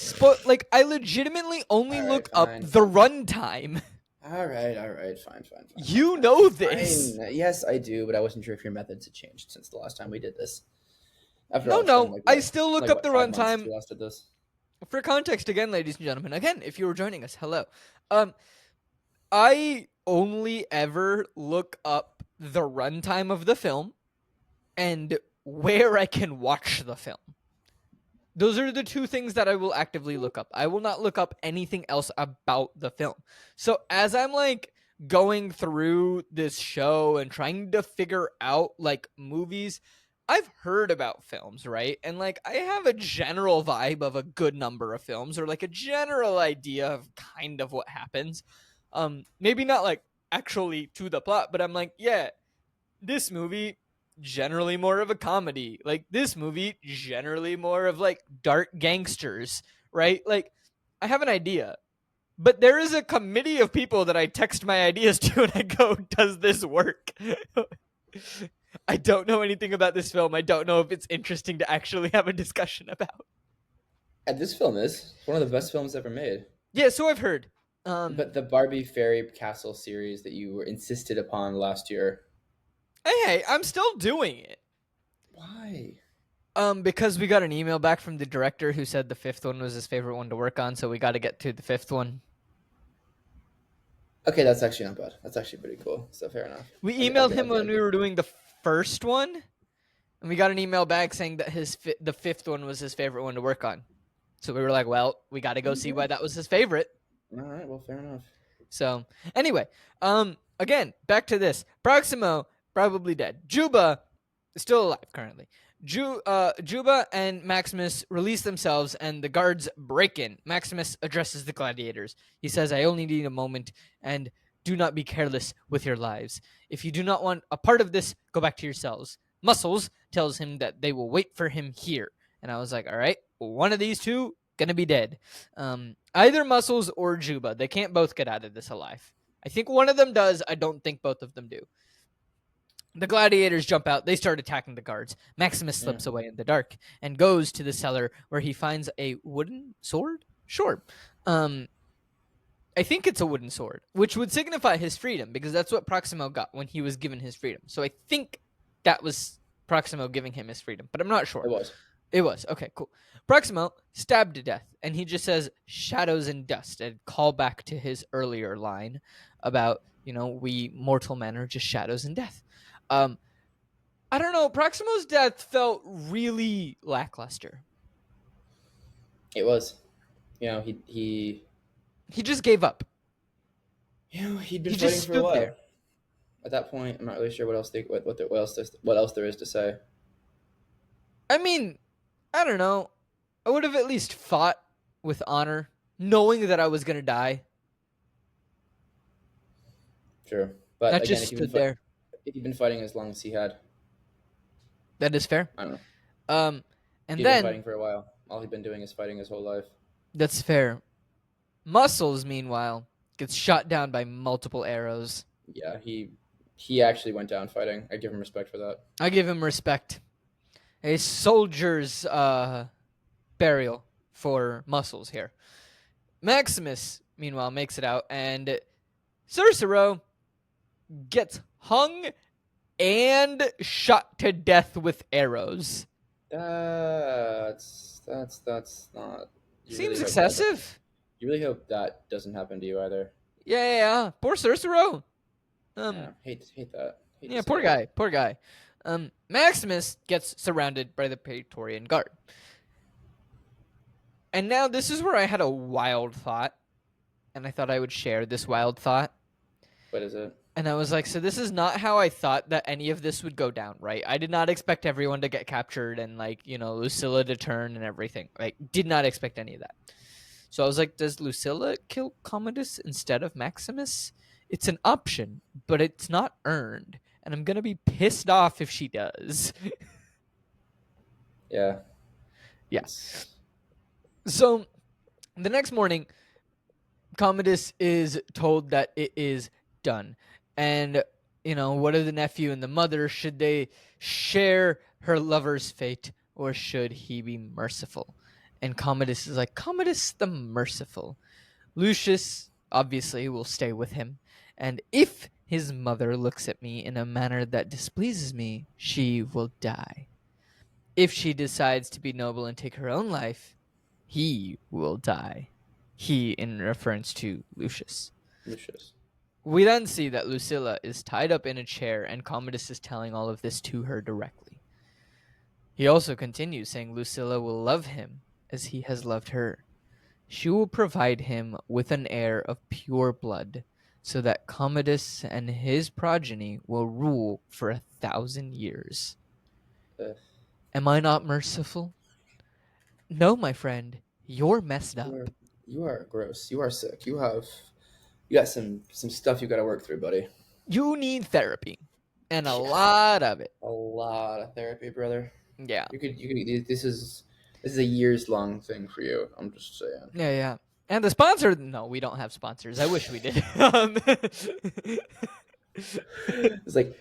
like, I legitimately only look up the runtime. All right, fine. You know this. Fine. Yes, I do, but I wasn't sure if your methods had changed since the last time we did this. I still look up the runtime. Did this. For context, again, ladies and gentlemen, if you were joining us, hello. I only ever look up the runtime of the film and where I can watch the film. Those are the two things that I will actively look up. I will not look up anything else about the film. So as I'm like going through this show and trying to figure out like movies, I've heard about films, right? And like I have a general vibe of a good number of films, or like a general idea of kind of what happens. Maybe not like actually to the plot, but I'm like, yeah, this movie generally more of a comedy. Like this movie generally more of like dark gangsters, right? Like I have an idea. But there is a committee of people that I text my ideas to and I go, does this work? I don't know anything about this film. I don't know if it's interesting to actually have a discussion about. And this film is one of the best films ever made. Yeah, so I've heard. But the Barbie Fairy Castle series that you were insisted upon last year. Hey, I'm still doing it. Why? Because we got an email back from the director who said the fifth one was his favorite one to work on, so we got to get to the fifth one. Okay, that's actually not bad. That's actually pretty cool. So fair enough. We emailed him when we were doing the first one, and we got an email back saying that the fifth one was his favorite one to work on. So we were like, well, we got to go see why that was his favorite. All right, well, fair enough. So anyway, again, back to this. Proximo, probably dead. Juba is still alive currently. Juba and Maximus release themselves, and the guards break in. Maximus addresses the gladiators. He says, I only need a moment, and do not be careless with your lives. If you do not want a part of this, go back to yourselves. Muscles tells him that they will wait for him here, And I was like, all right, one of these two gonna be dead. Either Muscles or Juba. They can't both get out of this alive. I think one of them does. I don't think both of them do. The gladiators jump out. They start attacking the guards. Maximus slips away in the dark and goes to the cellar where he finds a wooden sword. Sure. I think it's a wooden sword, which would signify his freedom because that's what Proximo got when he was given his freedom. So I think that was Proximo giving him his freedom, but I'm not sure. It was. It was. Okay, cool. Proximo stabbed to death, and he just says shadows and dust, and call back to his earlier line about, we mortal men are just shadows and death. I don't know. Proximo's death felt really lackluster. It was. He just gave up. He'd been He fighting just for a stood while. there. At that point, I'm not really sure what else there is to say. I mean, I don't know. I would have at least fought with honor, knowing that I was gonna die. Sure, but Not again, just stood there. if he'd been fighting as long as he had, That is fair. I don't know. And He'd then been fighting for a while. All he'd been doing is fighting his whole life. that's fair. Muscles, meanwhile, gets shot down by multiple arrows. Yeah, he actually went down fighting. I give him respect for that. I give him respect. A soldier's burial for Muscles here. Maximus, meanwhile, makes it out, and Cicero gets hung and shot to death with arrows. That's not. Seems excessive. You really hope that doesn't happen to you either. Yeah. Poor Cicero. Hate that. Yeah, poor guy. Maximus gets surrounded by the Praetorian Guard. And now this is where I had a wild thought, and I thought I would share this wild thought. What is it? And I was like, so this is not how I thought that any of this would go down, right? I did not expect everyone to get captured and, Lucilla to turn and everything. Did not expect any of that. So I was like, does Lucilla kill Commodus instead of Maximus? It's an option, but it's not earned. And I'm going to be pissed off if she does. Yeah. Yes. So the next morning, Commodus is told that it is done. And, what are the nephew and the mother? Should they share her lover's fate, or should he be merciful? And Commodus is like, Commodus the merciful. Lucius, obviously, will stay with him. And if his mother looks at me in a manner that displeases me, she will die. If she decides to be noble and take her own life, he will die. He in reference to Lucius. We then see that Lucilla is tied up in a chair and Commodus is telling all of this to her directly. He also continues saying Lucilla will love him as he has loved her. She will provide him with an heir of pure blood so that Commodus and his progeny will rule for 1,000 years. Am I not merciful? No, my friend, you're messed up. You are gross. You are sick. You got some stuff you got to work through, buddy. You need therapy, and a lot of it. A lot of therapy, brother. Yeah. You could. This is a years-long thing for you. I'm just saying. Yeah. And the sponsor? No, we don't have sponsors. I wish we did. It's like,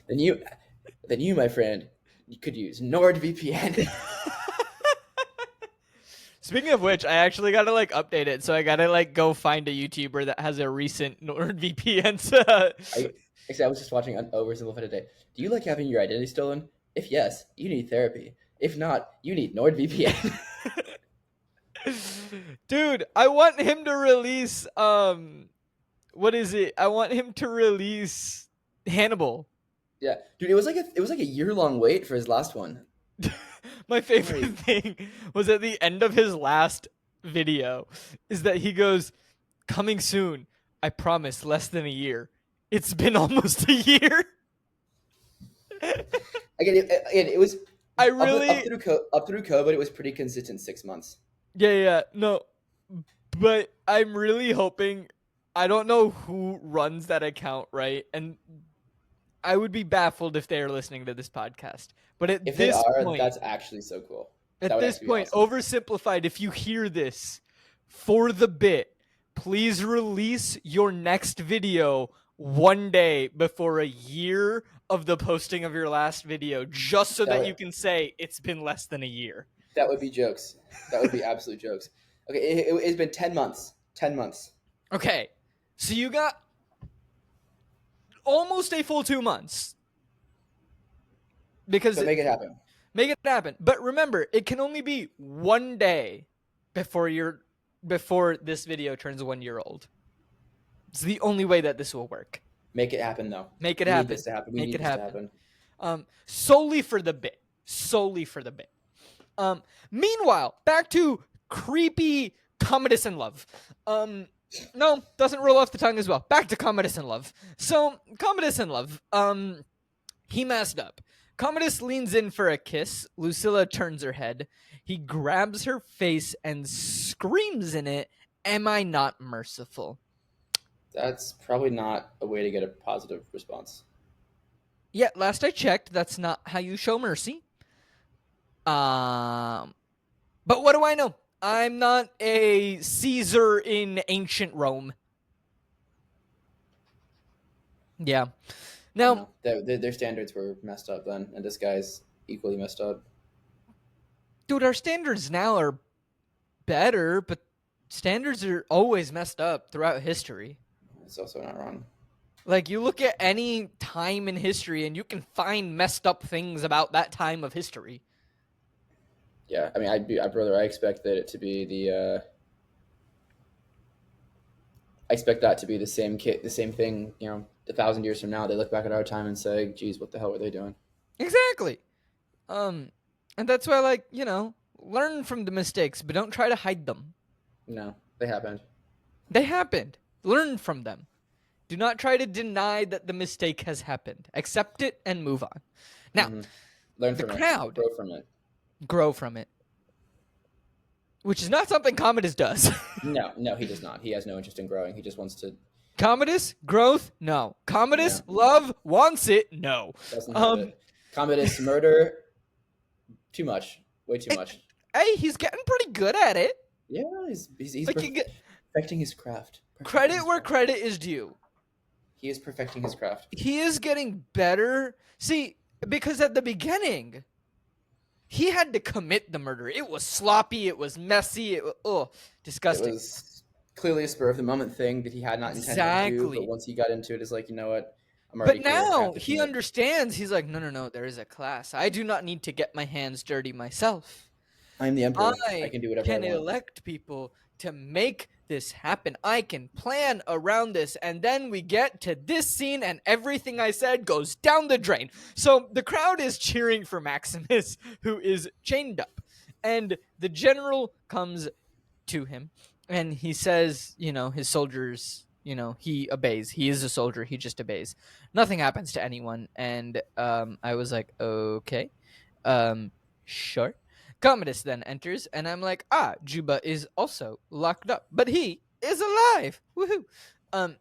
then you, my friend, you could use NordVPN. Speaking of which, I actually gotta update it, so I gotta go find a YouTuber that has a recent NordVPN. I was just watching an oversimplified today. Do you like having your identity stolen? If yes, you need therapy. If not, you need NordVPN. Dude, I want him to release what is it? I want him to release Hannibal. Yeah, dude, it was like a year-long wait for his last one. My favorite thing was at the end of his last video is that he goes, coming soon. I promise, less than a year. It's been almost a year. Again, it was. I really up through COVID, it was pretty consistent 6 months. Yeah, no, but I'm really hoping. I don't know who runs that account, right? And I would be baffled if they are listening to this podcast. But at if this they are, point, that's actually so cool. At this actually be point, awesome. oversimplified, if you hear this for the bit, please release your next video one day before a year of the posting of your last video, just so that you can say it's been less than a year. That would be jokes. That would be absolute jokes. Okay, it's been 10 months. 10 months. Okay, so you got almost a full 2 months. Because So make it happen. Make it happen. But remember, it can only be one day before this video turns 1 year old. It's the only way that this will work. Make it happen, though. Make it We happen. need this to happen. We Make need it this happen. to happen. Solely for the bit. Solely for the bit. Meanwhile, back to creepy Commodus in Love. No, doesn't roll off the tongue as well. Back to Commodus in Love. So, Commodus in Love. He messed up. Commodus leans in for a kiss. Lucilla turns her head. He grabs her face and screams in it, "Am I not merciful?" That's probably not a way to get a positive response. Yeah, last I checked, that's not how you show mercy. But what do I know? I'm not a Caesar in ancient Rome. Yeah. Now, their standards were messed up then, and this guy's equally messed up. Dude, our standards now are better, but standards are always messed up throughout history. It's also not wrong. Like, you look at any time in history, and you can find messed up things about that time of history. Yeah, I mean, I expect that it to be the. I expect that to be the same thing. 1,000 years from now, they look back at our time and say, "Geez, what the hell were they doing?" Exactly. And that's why, learn from the mistakes, but don't try to hide them. No, they happened. They happened. Learn from them. Do not try to deny that the mistake has happened. Accept it and move on. Now, learn from the crowd. Grow from it. Grow from it. Which is not something Commodus does. No, he does not. He has no interest in growing. He just wants to. Commodus, growth, no. Commodus, love, wants it, no. Doesn't have it. Commodus, murder, too much. Way too much. Hey, he's getting pretty good at it. Yeah, he's perfecting his craft. Credit where credit is due. He is perfecting his craft. He is getting better. See, because at the beginning, he had to commit the murder. It was sloppy. It was messy. Disgusting. It was clearly a spur of the moment thing that he had not intended to do. But once he got into it, it's like, you know what? I'm already. But now he understands. He's like, no. There is a class. I do not need to get my hands dirty myself. I'm the emperor. I can do whatever I want. I can elect people to make this happen. I can plan around this. And then we get to this scene and everything I said goes down the drain. So the crowd is cheering for Maximus, who is chained up. And the general comes to him and he says, his soldiers, he obeys. He is a soldier. He just obeys. Nothing happens to anyone. And I was like, okay, sure. Commodus then enters, and I'm like, Juba is also locked up, but he is alive. Woohoo!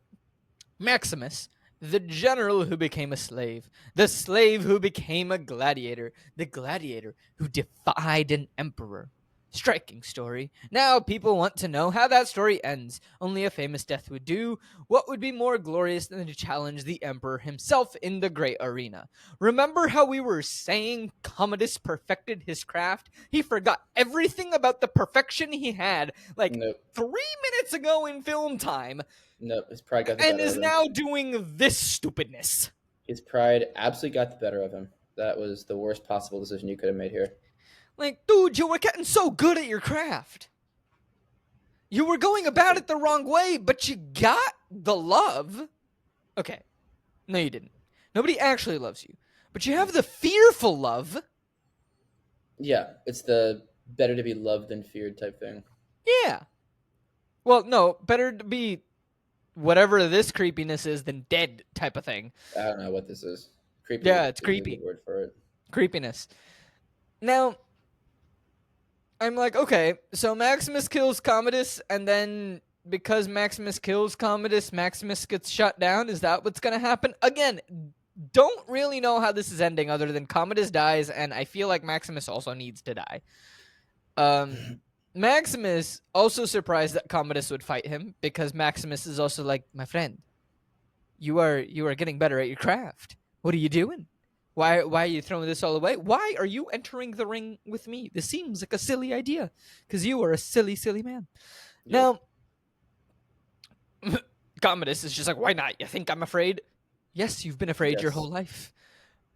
Maximus, the general who became a slave, the slave who became a gladiator, the gladiator who defied an emperor. Striking story. Now people want to know how that story ends. Only a famous death would do. What would be more glorious than to challenge the emperor himself in the great arena? Remember how we were saying Commodus perfected his craft? He forgot everything about the perfection he had 3 minutes ago in film time. Nope, his pride got the better of him. And is now doing this stupidness. His pride absolutely got the better of him. That was the worst possible decision you could have made here. Dude, you were getting so good at your craft. You were going about it the wrong way, but you got the love. Okay. No, you didn't. Nobody actually loves you. But you have the fearful love. Yeah, it's the better to be loved than feared type thing. Yeah. Well, no, better to be whatever this creepiness is than dead type of thing. I don't know what this is. Creepy. Yeah, it's creepy. A good word for it. Creepiness. Now, I'm like, okay, so Maximus kills Commodus, and then because Maximus kills Commodus, Maximus gets shut down? Is that what's going to happen? Again, don't really know how this is ending other than Commodus dies, and I feel like Maximus also needs to die. Maximus also surprised that Commodus would fight him because Maximus is also like, my friend, you are getting better at your craft. What are you doing? Why are you throwing this all away? Why are you entering the ring with me? This seems like a silly idea because you are a silly, silly man. Yep. Now, Commodus is just like, why not? You think I'm afraid? Yes, you've been afraid your whole Yes. life.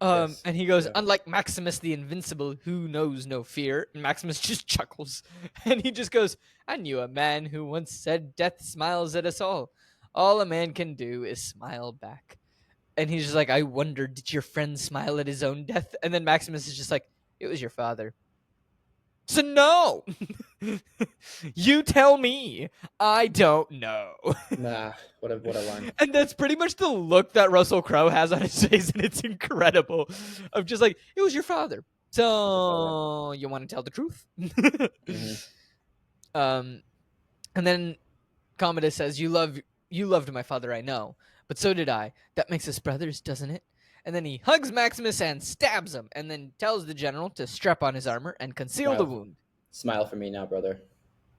Yes. And he goes, Yeah. unlike Maximus the Invincible, who knows no fear. And Maximus just chuckles. And he just goes, I knew a man who once said, death smiles at us all. All a man can do is smile back. And he's just like, I wonder, did your friend smile at his own death? And then Maximus is just like, it was your father. So no, you tell me. I don't know. Nah. What a line. And that's pretty much the look that Russell Crowe has on his face, and it's incredible. Of just like, it was your father. So you want to tell the truth? Mm-hmm. And then Commodus says, you loved my father, I know, but so did I. That makes us brothers, doesn't it? And then he hugs Maximus and stabs him, and then tells the general to strap on his armor and conceal the wound. Smile for me now, brother.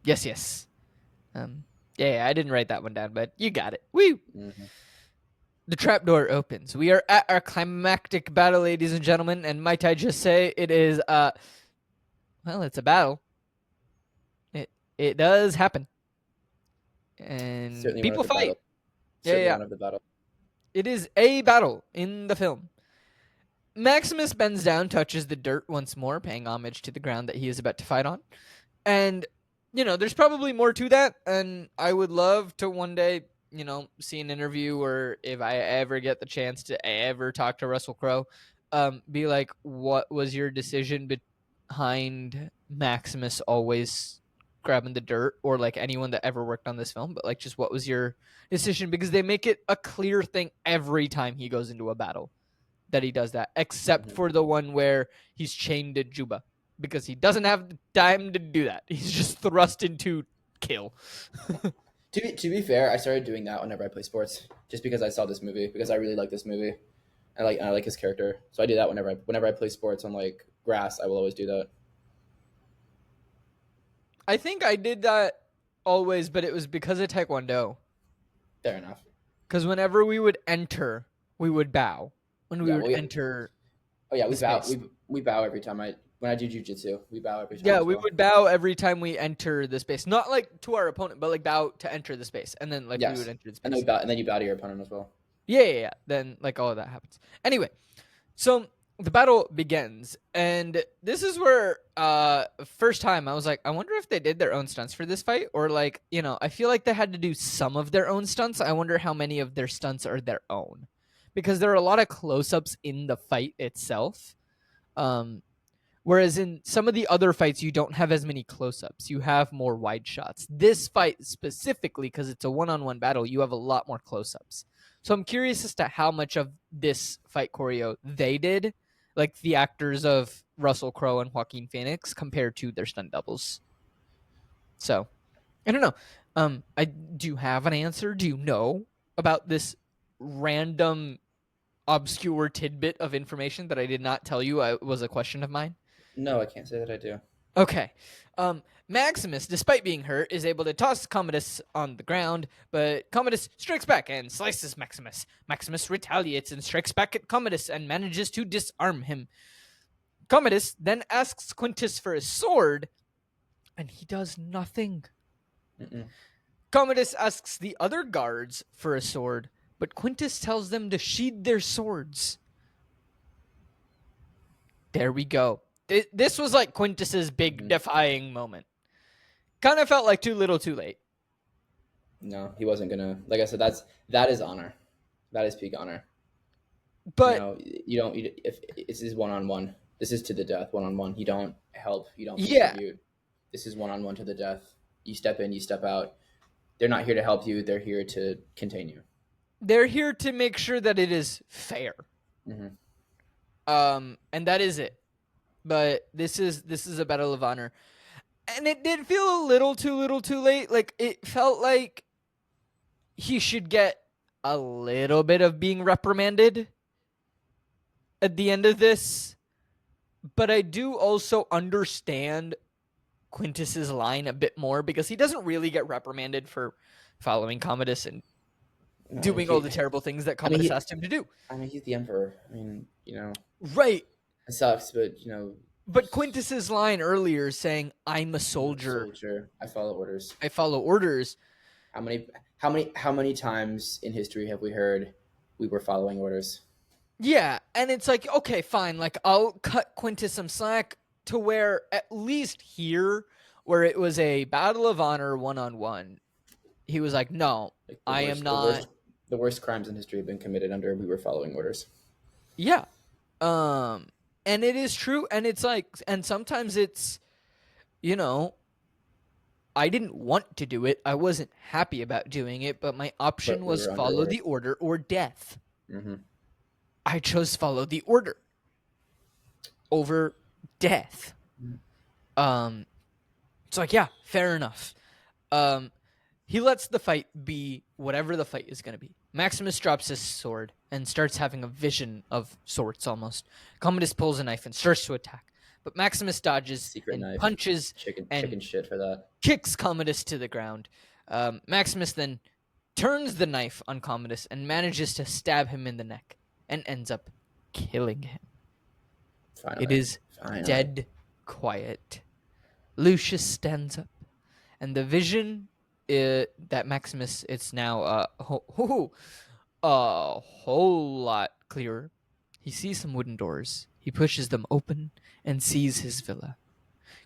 Yes. Yeah, I didn't write that one down, but you got it. Woo! Mm-hmm. The trapdoor opens. We are at our climactic battle, ladies and gentlemen, and might I just say, it is well, it's a battle. It does happen, and Certainly one of people the fight. battle. Certainly one of the battle. It is a battle in the film. Maximus bends down, touches the dirt once more, paying homage to the ground that he is about to fight on. And, there's probably more to that. And I would love to one day, see an interview, or if I ever get the chance to ever talk to Russell Crowe, be like, what was your decision behind Maximus always grabbing the dirt, or like anyone that ever worked on this film, but like just what was your decision? Because they make it a clear thing every time he goes into a battle that he does that, except for the one where he's chained to Juba, because he doesn't have the time to do that. He's just thrust into kill. To be fair, I started doing that whenever I play sports, just because I saw this movie, because I really like this movie. I like his character, so I do that whenever I play sports on like grass. I will always do that. I think I did that always, but it was because of Taekwondo. Fair enough. Because whenever we would enter, we would bow. When we would enter. Oh yeah, we bow. Space. We bow every time when I do jujitsu. We bow every time. Yeah, we would bow every time we enter the space. Not like to our opponent, but like bow to enter the space, and then like we would enter the space. And then you bow to your opponent as well. Yeah. Then like all of that happens. Anyway, so the battle begins, and this is where first time I was like, I wonder if they did their own stunts for this fight, or like, I feel like they had to do some of their own stunts. I wonder how many of their stunts are their own, because there are a lot of close-ups in the fight itself, whereas in some of the other fights you don't have as many close-ups. You have more wide shots. This fight specifically, because it's a one-on-one battle, you have a lot more close-ups. So I'm curious as to how much of this fight choreo they did, like the actors of Russell Crowe and Joaquin Phoenix, compared to their stunt doubles. So, I don't know. Do you have an answer? Do you know about this random, obscure tidbit of information that I did not tell you was a question of mine? No, I can't say that I do. Okay. Maximus, despite being hurt, is able to toss Commodus on the ground, but Commodus strikes back and slices Maximus. Maximus retaliates and strikes back at Commodus and manages to disarm him. Commodus then asks Quintus for his sword, and he does nothing. Mm-mm. Commodus asks the other guards for a sword, but Quintus tells them to sheathe their swords. There we go. This was like Quintus's big defying moment. Kind of felt like too little too late. No, he wasn't gonna. Like I said, that is honor. That is peak honor. But you don't. If this is 1-on-1, this is to the death. 1-on-1. You don't help. You don't contribute. Yeah. This is 1-on-1 to the death. You step in. You step out. They're not here to help you. They're here to contain you. They're here to make sure that it is fair. Mm-hmm. And that is it. But this is a battle of honor. And it did feel a little too late. Like, it felt like he should get a little bit of being reprimanded at the end of this. But I do also understand Quintus's line a bit more because he doesn't really get reprimanded for following Commodus and No, doing all the terrible things that I mean, Commodus asked him to do. he's the emperor. I mean, Right. it sucks, but But Quintus's line earlier saying, "I'm a soldier. soldier. I follow orders. I follow orders." How many times in history have we heard we were following orders? Yeah, and it's like, okay, fine. Like, I'll cut Quintus some slack to where at least here, where it was a battle of honor 1-on-1, he was like, no, Like I am not. The worst crimes in history have been committed under we were following orders. Yeah. And it is true. And it's like, and sometimes it's, I didn't want to do it. I wasn't happy about doing it, but my option was follow the order or death. Mm-hmm. I chose follow the order over death. It's like, yeah, fair enough. He lets the fight be whatever the fight is going to be. Maximus drops his sword and starts having a vision of sorts almost. Commodus pulls a knife and starts to attack. But Maximus dodges Secret and knife. punches chicken shit for that. Kicks Commodus to the ground. Maximus then turns the knife on Commodus and manages to stab him in the neck and ends up killing him. Finally. It is dead quiet. Lucius stands up, and the vision that Maximus, it's now a whole lot clearer. He sees some wooden doors. He pushes them open and sees his villa.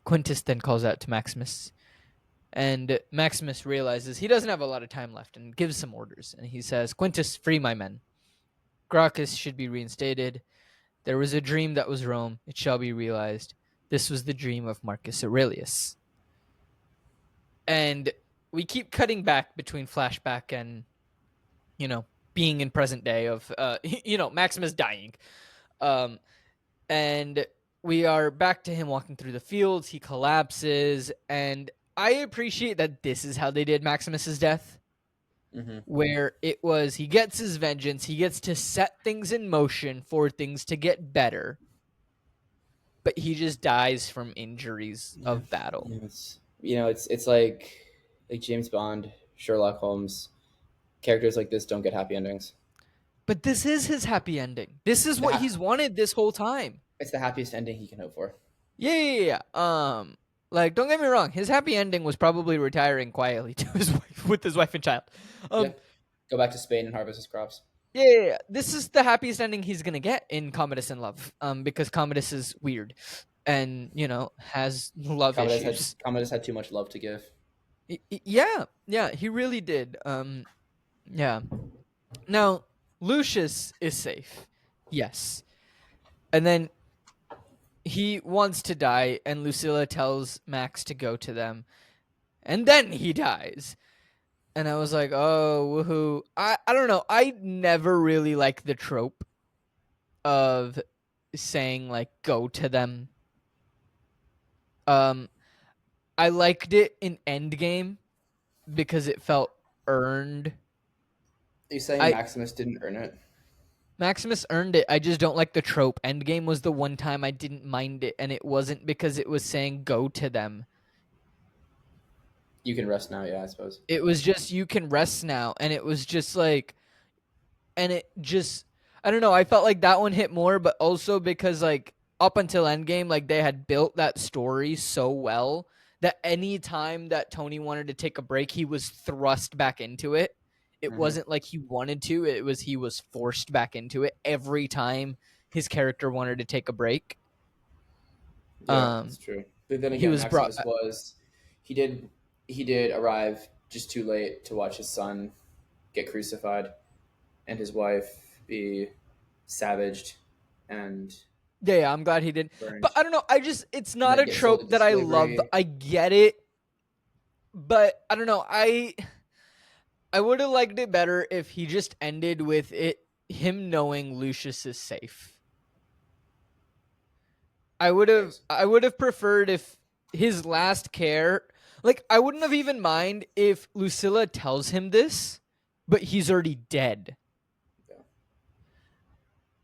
Quintus then calls out to Maximus, and Maximus realizes he doesn't have a lot of time left and gives some orders. And he says, Quintus, free my men. Gracchus should be reinstated. There was a dream that was Rome. It shall be realized. This was the dream of Marcus Aurelius. And we keep cutting back between flashback and, being in present day of, Maximus dying. And we are back to him walking through the fields. He collapses. And I appreciate that this is how they did Maximus's death. Mm-hmm. Where it was, he gets his vengeance. He gets to set things in motion for things to get better. But he just dies from injuries of battle. It's like James Bond, Sherlock Holmes. Characters like this don't get happy endings. But this is his happy ending. This is what he's wanted this whole time. It's the happiest ending he can hope for. Yeah. Like, don't get me wrong. His happy ending was probably retiring quietly to his wife, with his wife and child. Go back to Spain and harvest his crops. Yeah. This is the happiest ending he's gonna get in Commodus in Love. Because Commodus is weird, and has love issues. Commodus had too much love to give. Yeah, he really did. Yeah. Now Lucius is safe. Yes, and then he wants to die, and Lucilla tells Max to go to them, and then he dies. And I was like, oh, woohoo. I don't know. I never really liked the trope of saying, like, go to them. I liked it in Endgame because it felt earned. Are you saying Maximus didn't earn it? Maximus earned it. I just don't like the trope. Endgame was the one time I didn't mind it, and it wasn't because it was saying go to them. You can rest now, yeah, I suppose. It was just, you can rest now. And it was just like, and it just, I don't know. I felt like that one hit more, but also because like up until Endgame, like they had built that story so well that any time that Tony wanted to take a break, he was thrust back into it. It wasn't like he wanted to. It was, he was forced back into it every time his character wanted to take a break. Yeah, that's true. But then again, he did arrive just too late to watch his son get crucified and his wife be savaged and yeah, I'm glad he did. burned. But I don't know. It's not a trope that I love. I get it, but I don't know. I would have liked it better if he just ended with him knowing Lucius is safe. I would have preferred if his last care, like I wouldn't have even mind if Lucilla tells him this, but he's already dead. Yeah.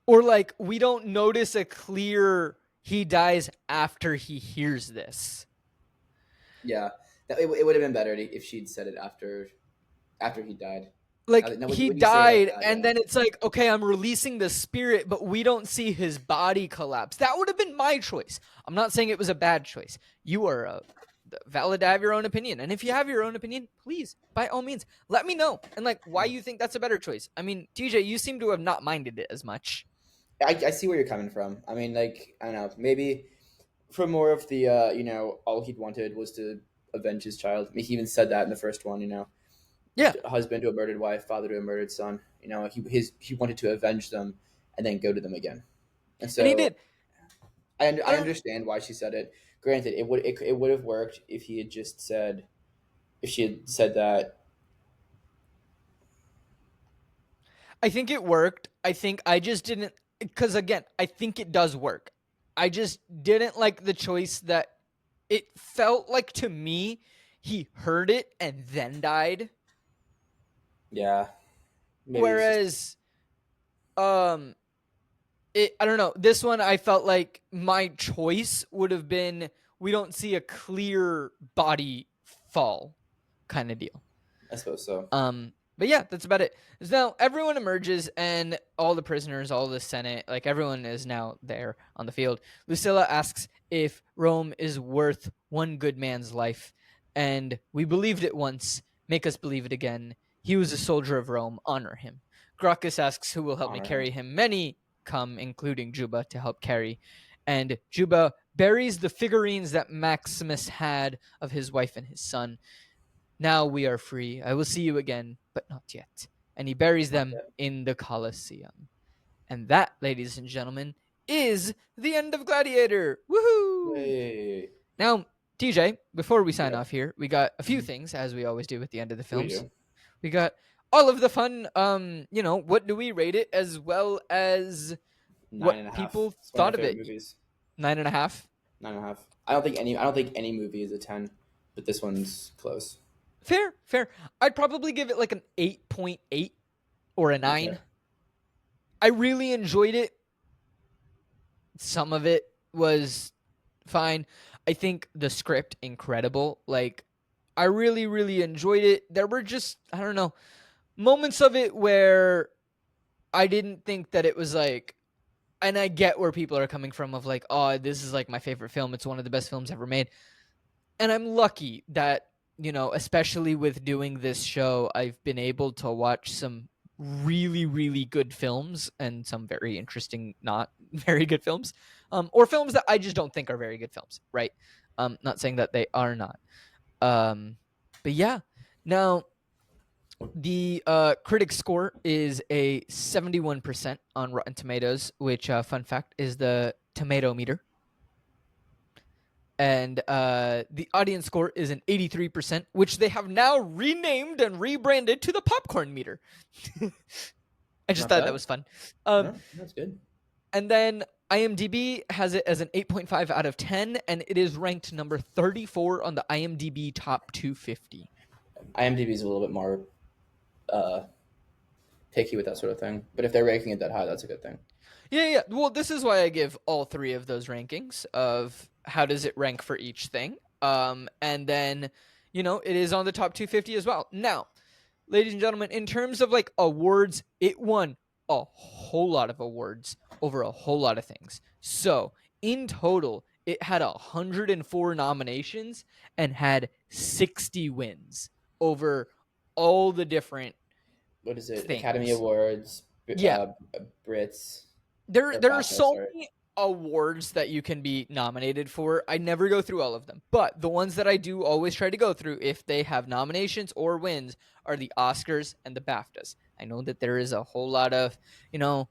Or like we don't notice a clear he dies after he hears this. Yeah, it would have been better if she'd said it after he died. Like, No, he when you say it like died, that, and yeah, then it's like, okay, I'm releasing the spirit, but we don't see his body collapse. That would have been my choice. I'm not saying it was a bad choice. You are valid to have your own opinion, and if you have your own opinion, please, by all means, let me know, and like, why you think that's a better choice. I mean, TJ, you seem to have not minded it as much. I see where you're coming from. I mean, like, I don't know, maybe for more of the all he'd wanted was to avenge his child. I mean, he even said that in the first one. Yeah, Husband to a murdered wife, father to a murdered son. He wanted to avenge them and then go to them again. And and he so did. I I don't. understand why she said it. Granted, it would have worked if she had said that. I think it worked. I think I just didn't, because again, I think it does work. I just didn't like the choice that it felt like to me he heard it and then died. Yeah, maybe it's just Whereas, um, I don't know. This one, I felt like my choice would have been we don't see a clear body fall kind of deal. I suppose so. But yeah, that's about it. So now everyone emerges, and all the prisoners, all the Senate, like everyone is now there on the field. Lucilla asks if Rome is worth one good man's life, and we believed it once. Make us believe it again. He was a soldier of Rome. Honor him. Gracchus asks who will help me Honor him. carry him. Many come, including Juba, to help carry. And Juba buries the figurines that Maximus had of his wife and his son. Now we are free. I will see you again, but not yet. And he buries Not them yet. in the Colosseum. And that, ladies and gentlemen, is the end of Gladiator. Woohoo! Yay. Now, TJ, before we sign Yeah. off here, we got a few Mhm. things, as we always do at the end of the We films. do. We got all of the fun, what do we rate it, as well as Nine what and a half. people It's one of my thought of favorite it. movies. 9.5. 9.5. I don't think any movie is a 10, but this one's close. Fair, fair. I'd probably give it like an 8.8 or a Okay. 9. I really enjoyed it. Some of it was fine. I think the script incredible. Like, I really really enjoyed it. There were just, I don't know, moments of it where I didn't think that it was like, and I get where people are coming from of like, oh, this is like my favorite film. It's one of the best films ever made. And I'm lucky that, especially with doing this show, I've been able to watch some really, really good films and some very interesting, not very good films, or films that I just don't think are very good films, right? Not saying that they are not. Um, but yeah, now the critic score is a 71% on Rotten Tomatoes, which, fun fact, is the tomato meter. And the audience score is an 83%, which they have now renamed and rebranded to the popcorn meter. I just Not thought that bad. was fun. No, that's good. And then IMDb has it as an 8.5 out of 10, and it is ranked number 34 on the IMDb top 250. IMDb is a little bit more uh, picky with that sort of thing, but if they're ranking it that high, that's a good thing. Yeah. Well, this is why I give all three of those rankings of how does it rank for each thing. And then, it is on the top 250 as well. Now, ladies and gentlemen, in terms of like awards, it won a whole lot of awards over a whole lot of things. So in total, it had 104 nominations and had 60 wins over all the different What is it? Academy things. Awards, Yeah, Brits, or there are BAFTA, so sorry. many awards that you can be nominated for. I never go through all of them, but the ones that I do always try to go through, if they have nominations or wins, are the Oscars and the BAFTAs. I know that there is a whole lot of, you know,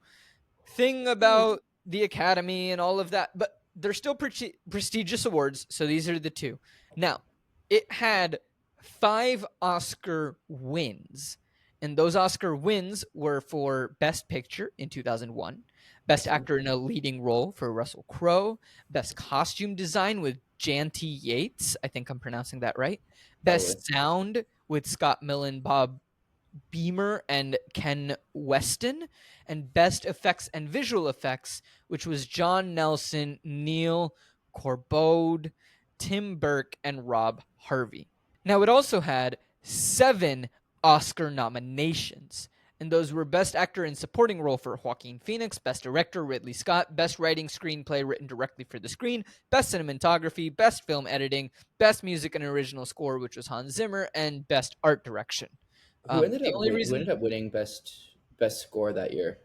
thing about the Academy and all of that, but they're still prestigious awards. So these are the two. Now, it had 5 Oscar wins, and those Oscar wins were for Best Picture in 2001, Best Awesome. Actor in a Leading Role for Russell Crowe, Best Costume Design with Janty Yates. I think I'm pronouncing that right. Probably. Best Sound with Scott Millen, Bob Beamer, and Ken Weston, and Best Effects and Visual Effects, which was John Nelson, Neil Corbeau, Tim Burke and Rob Harvey. Now, it also had 7 Oscar nominations, and those were Best Actor in Supporting Role for Joaquin Phoenix, Best Director Ridley Scott, Best Writing Screenplay written directly for the screen, Best Cinematography, Best Film Editing, Best Music and Original Score, which was Hans Zimmer, and Best Art Direction. Who ended The up only who reason ended up winning best score that year?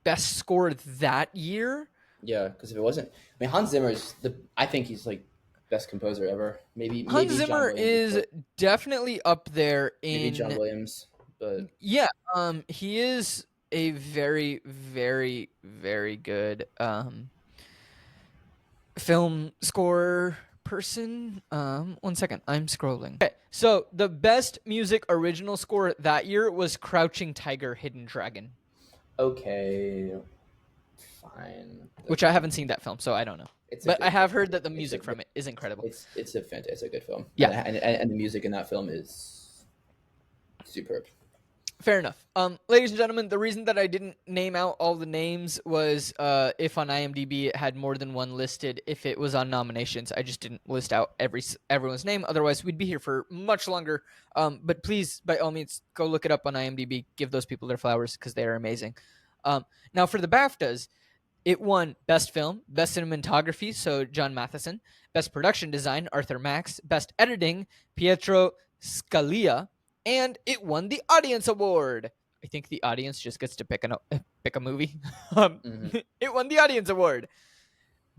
Best Score that year? Yeah, because if it wasn't, I mean, Hans Zimmer is I think he's like best composer ever. Maybe Hans John Zimmer Williams. is definitely up there Maybe John in Williams, but yeah, he is a very, very, very good film score person. 1 second, I'm scrolling. Okay, so the best music original score that year was Crouching Tiger, Hidden Dragon, okay, fine. which I haven't seen that film, so I don't know. It's a But good I have film. heard that the music from it is incredible. It's a good film. Yeah. And the music in that film is superb. Fair enough. Ladies and gentlemen, the reason that I didn't name out all the names was if on IMDb it had more than one listed. If it was on nominations, I just didn't list out everyone's name. Otherwise, we'd be here for much longer. But please, by all means, go look it up on IMDb. Give those people their flowers because they are amazing. Now, for the BAFTAs, it won Best Film, Best Cinematography, so John Matheson, Best Production Design, Arthur Max, Best Editing, Pietro Scalia, and it won the Audience Award. I think the audience just gets to pick a movie. It won the Audience Award.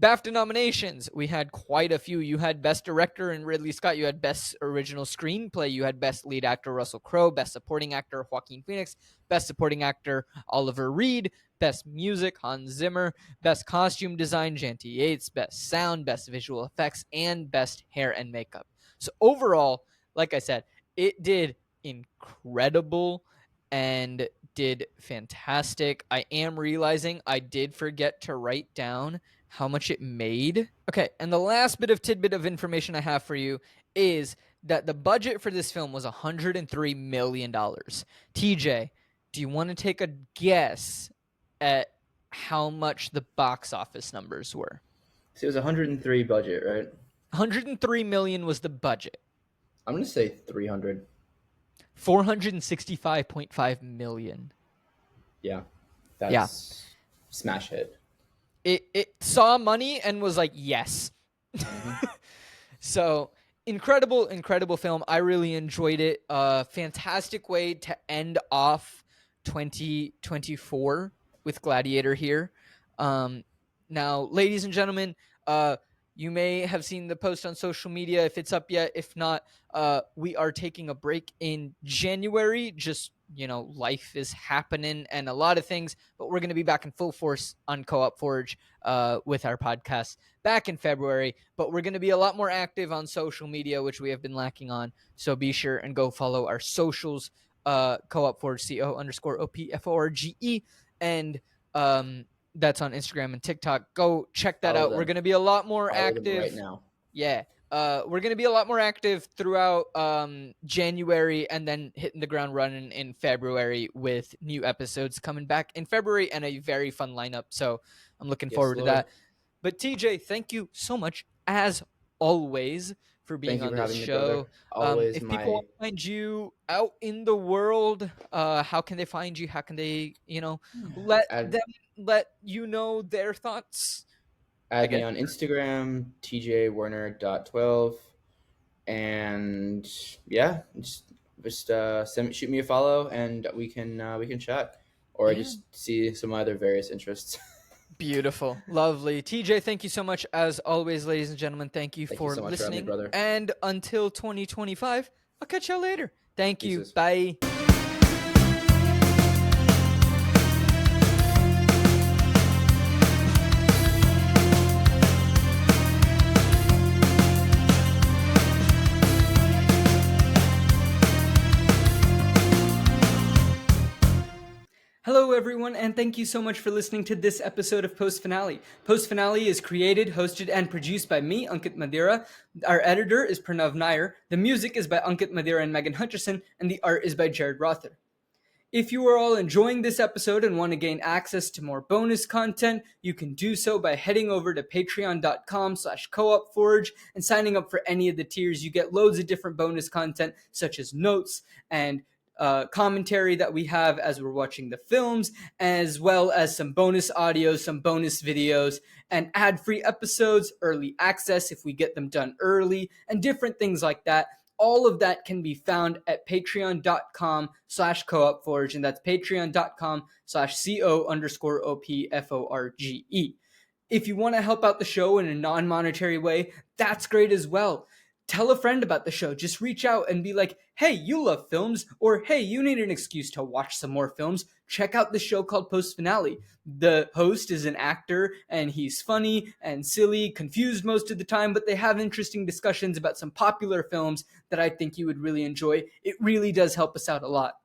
BAFTA nominations, we had quite a few. You had Best Director in Ridley Scott. You had Best Original Screenplay. You had Best Lead Actor Russell Crowe. Best Supporting Actor Joaquin Phoenix. Best Supporting Actor Oliver Reed. Best Music Hans Zimmer. Best Costume Design Janty Yates. Best Sound, Best Visual Effects, and Best Hair and Makeup. So overall, like I said, it did incredible and did fantastic. I am realizing I did forget to write down how much it made. Okay, and the last tidbit of information I have for you is that the budget for this film was $103 million. TJ, do you want to take a guess at how much the box office numbers were? So it was 103 budget, right? 103 million was the budget. I'm gonna say 300. 465.5 million. Yeah, that's smash hit. It saw money and was like, yes. So incredible film. I really enjoyed it. Fantastic way to end off 2024 with Gladiator here. Now, ladies and gentlemen, you may have seen the post on social media if it's up yet. If not, we are taking a break in January. Just, life is happening and a lot of things, but we're going to be back in full force on Co-op Forge with our podcast back in February. But we're going to be a lot more active on social media, which we have been lacking on. So be sure and go follow our socials, Co-op Forge, CO_OPFORGE. And that's on Instagram and TikTok. Go check that out. We're going to be a lot more active right now. Yeah. We're going to be a lot more active throughout January and then hitting the ground running in February with new episodes coming back in February and a very fun lineup. So I'm looking forward to that. But TJ, thank you so much, as always, for being on this show. If people want to find you out in the world, how can they find you? How can they, let you know their thoughts? Add me on Instagram, tjwerner.12, and shoot me a follow, and we can chat, or just see some other various interests. Beautiful, lovely. TJ, thank you so much as always, ladies and gentlemen. Thank you for listening, brother. And until 2025, I'll catch y'all later. Thank you. Bye. Hello, everyone, and thank you so much for listening to this episode of Post Finale. Post Finale is created, hosted, and produced by me, Ankit Madhira. Our editor is Pranav Nair. The music is by Ankit Madhira and Megan Hutcherson, and the art is by Jarid Rother. If you are all enjoying this episode and want to gain access to more bonus content, you can do so by heading over to patreon.com/coopforge and signing up for any of the tiers. You get loads of different bonus content, such as notes and commentary that we have as we're watching the films, as well as some bonus audio, some bonus videos, and ad-free episodes, early access if we get them done early, and different things like that. All of that can be found at patreon.com/coopforge, and that's patreon.com/co_opforge. If you want to help out the show in a non-monetary way, that's great as well. Tell a friend about the show. Just reach out and be like, hey, you love films, or hey, you need an excuse to watch some more films. Check out the show called Post Finale. The host is an actor, and he's funny and silly, confused most of the time, but they have interesting discussions about some popular films that I think you would really enjoy. It really does help us out a lot.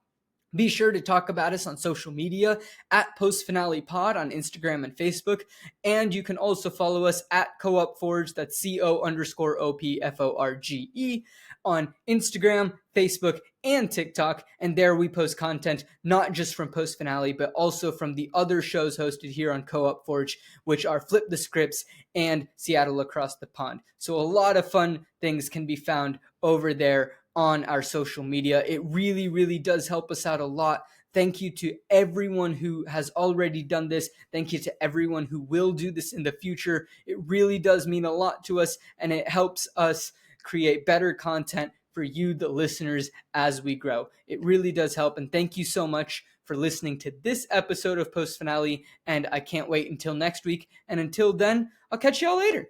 Be sure to talk about us on social media at Post Finale Pod on Instagram and Facebook. And you can also follow us at CoOpForge, that's CO_OPFORGE, on Instagram, Facebook, and TikTok. And there we post content not just from Post Finale, but also from the other shows hosted here on Co-op Forge, which are Flip the Scripts and Seattle Across the Pond. So a lot of fun things can be found over there on our social media. It really, really does help us out a lot. Thank you to everyone who has already done this. Thank you to everyone who will do this in the future. It really does mean a lot to us, and it helps us create better content for you, the listeners, as we grow. It really does help, and thank you so much for listening to this episode of Post Finale, and I can't wait until next week. And until then, I'll catch y'all later.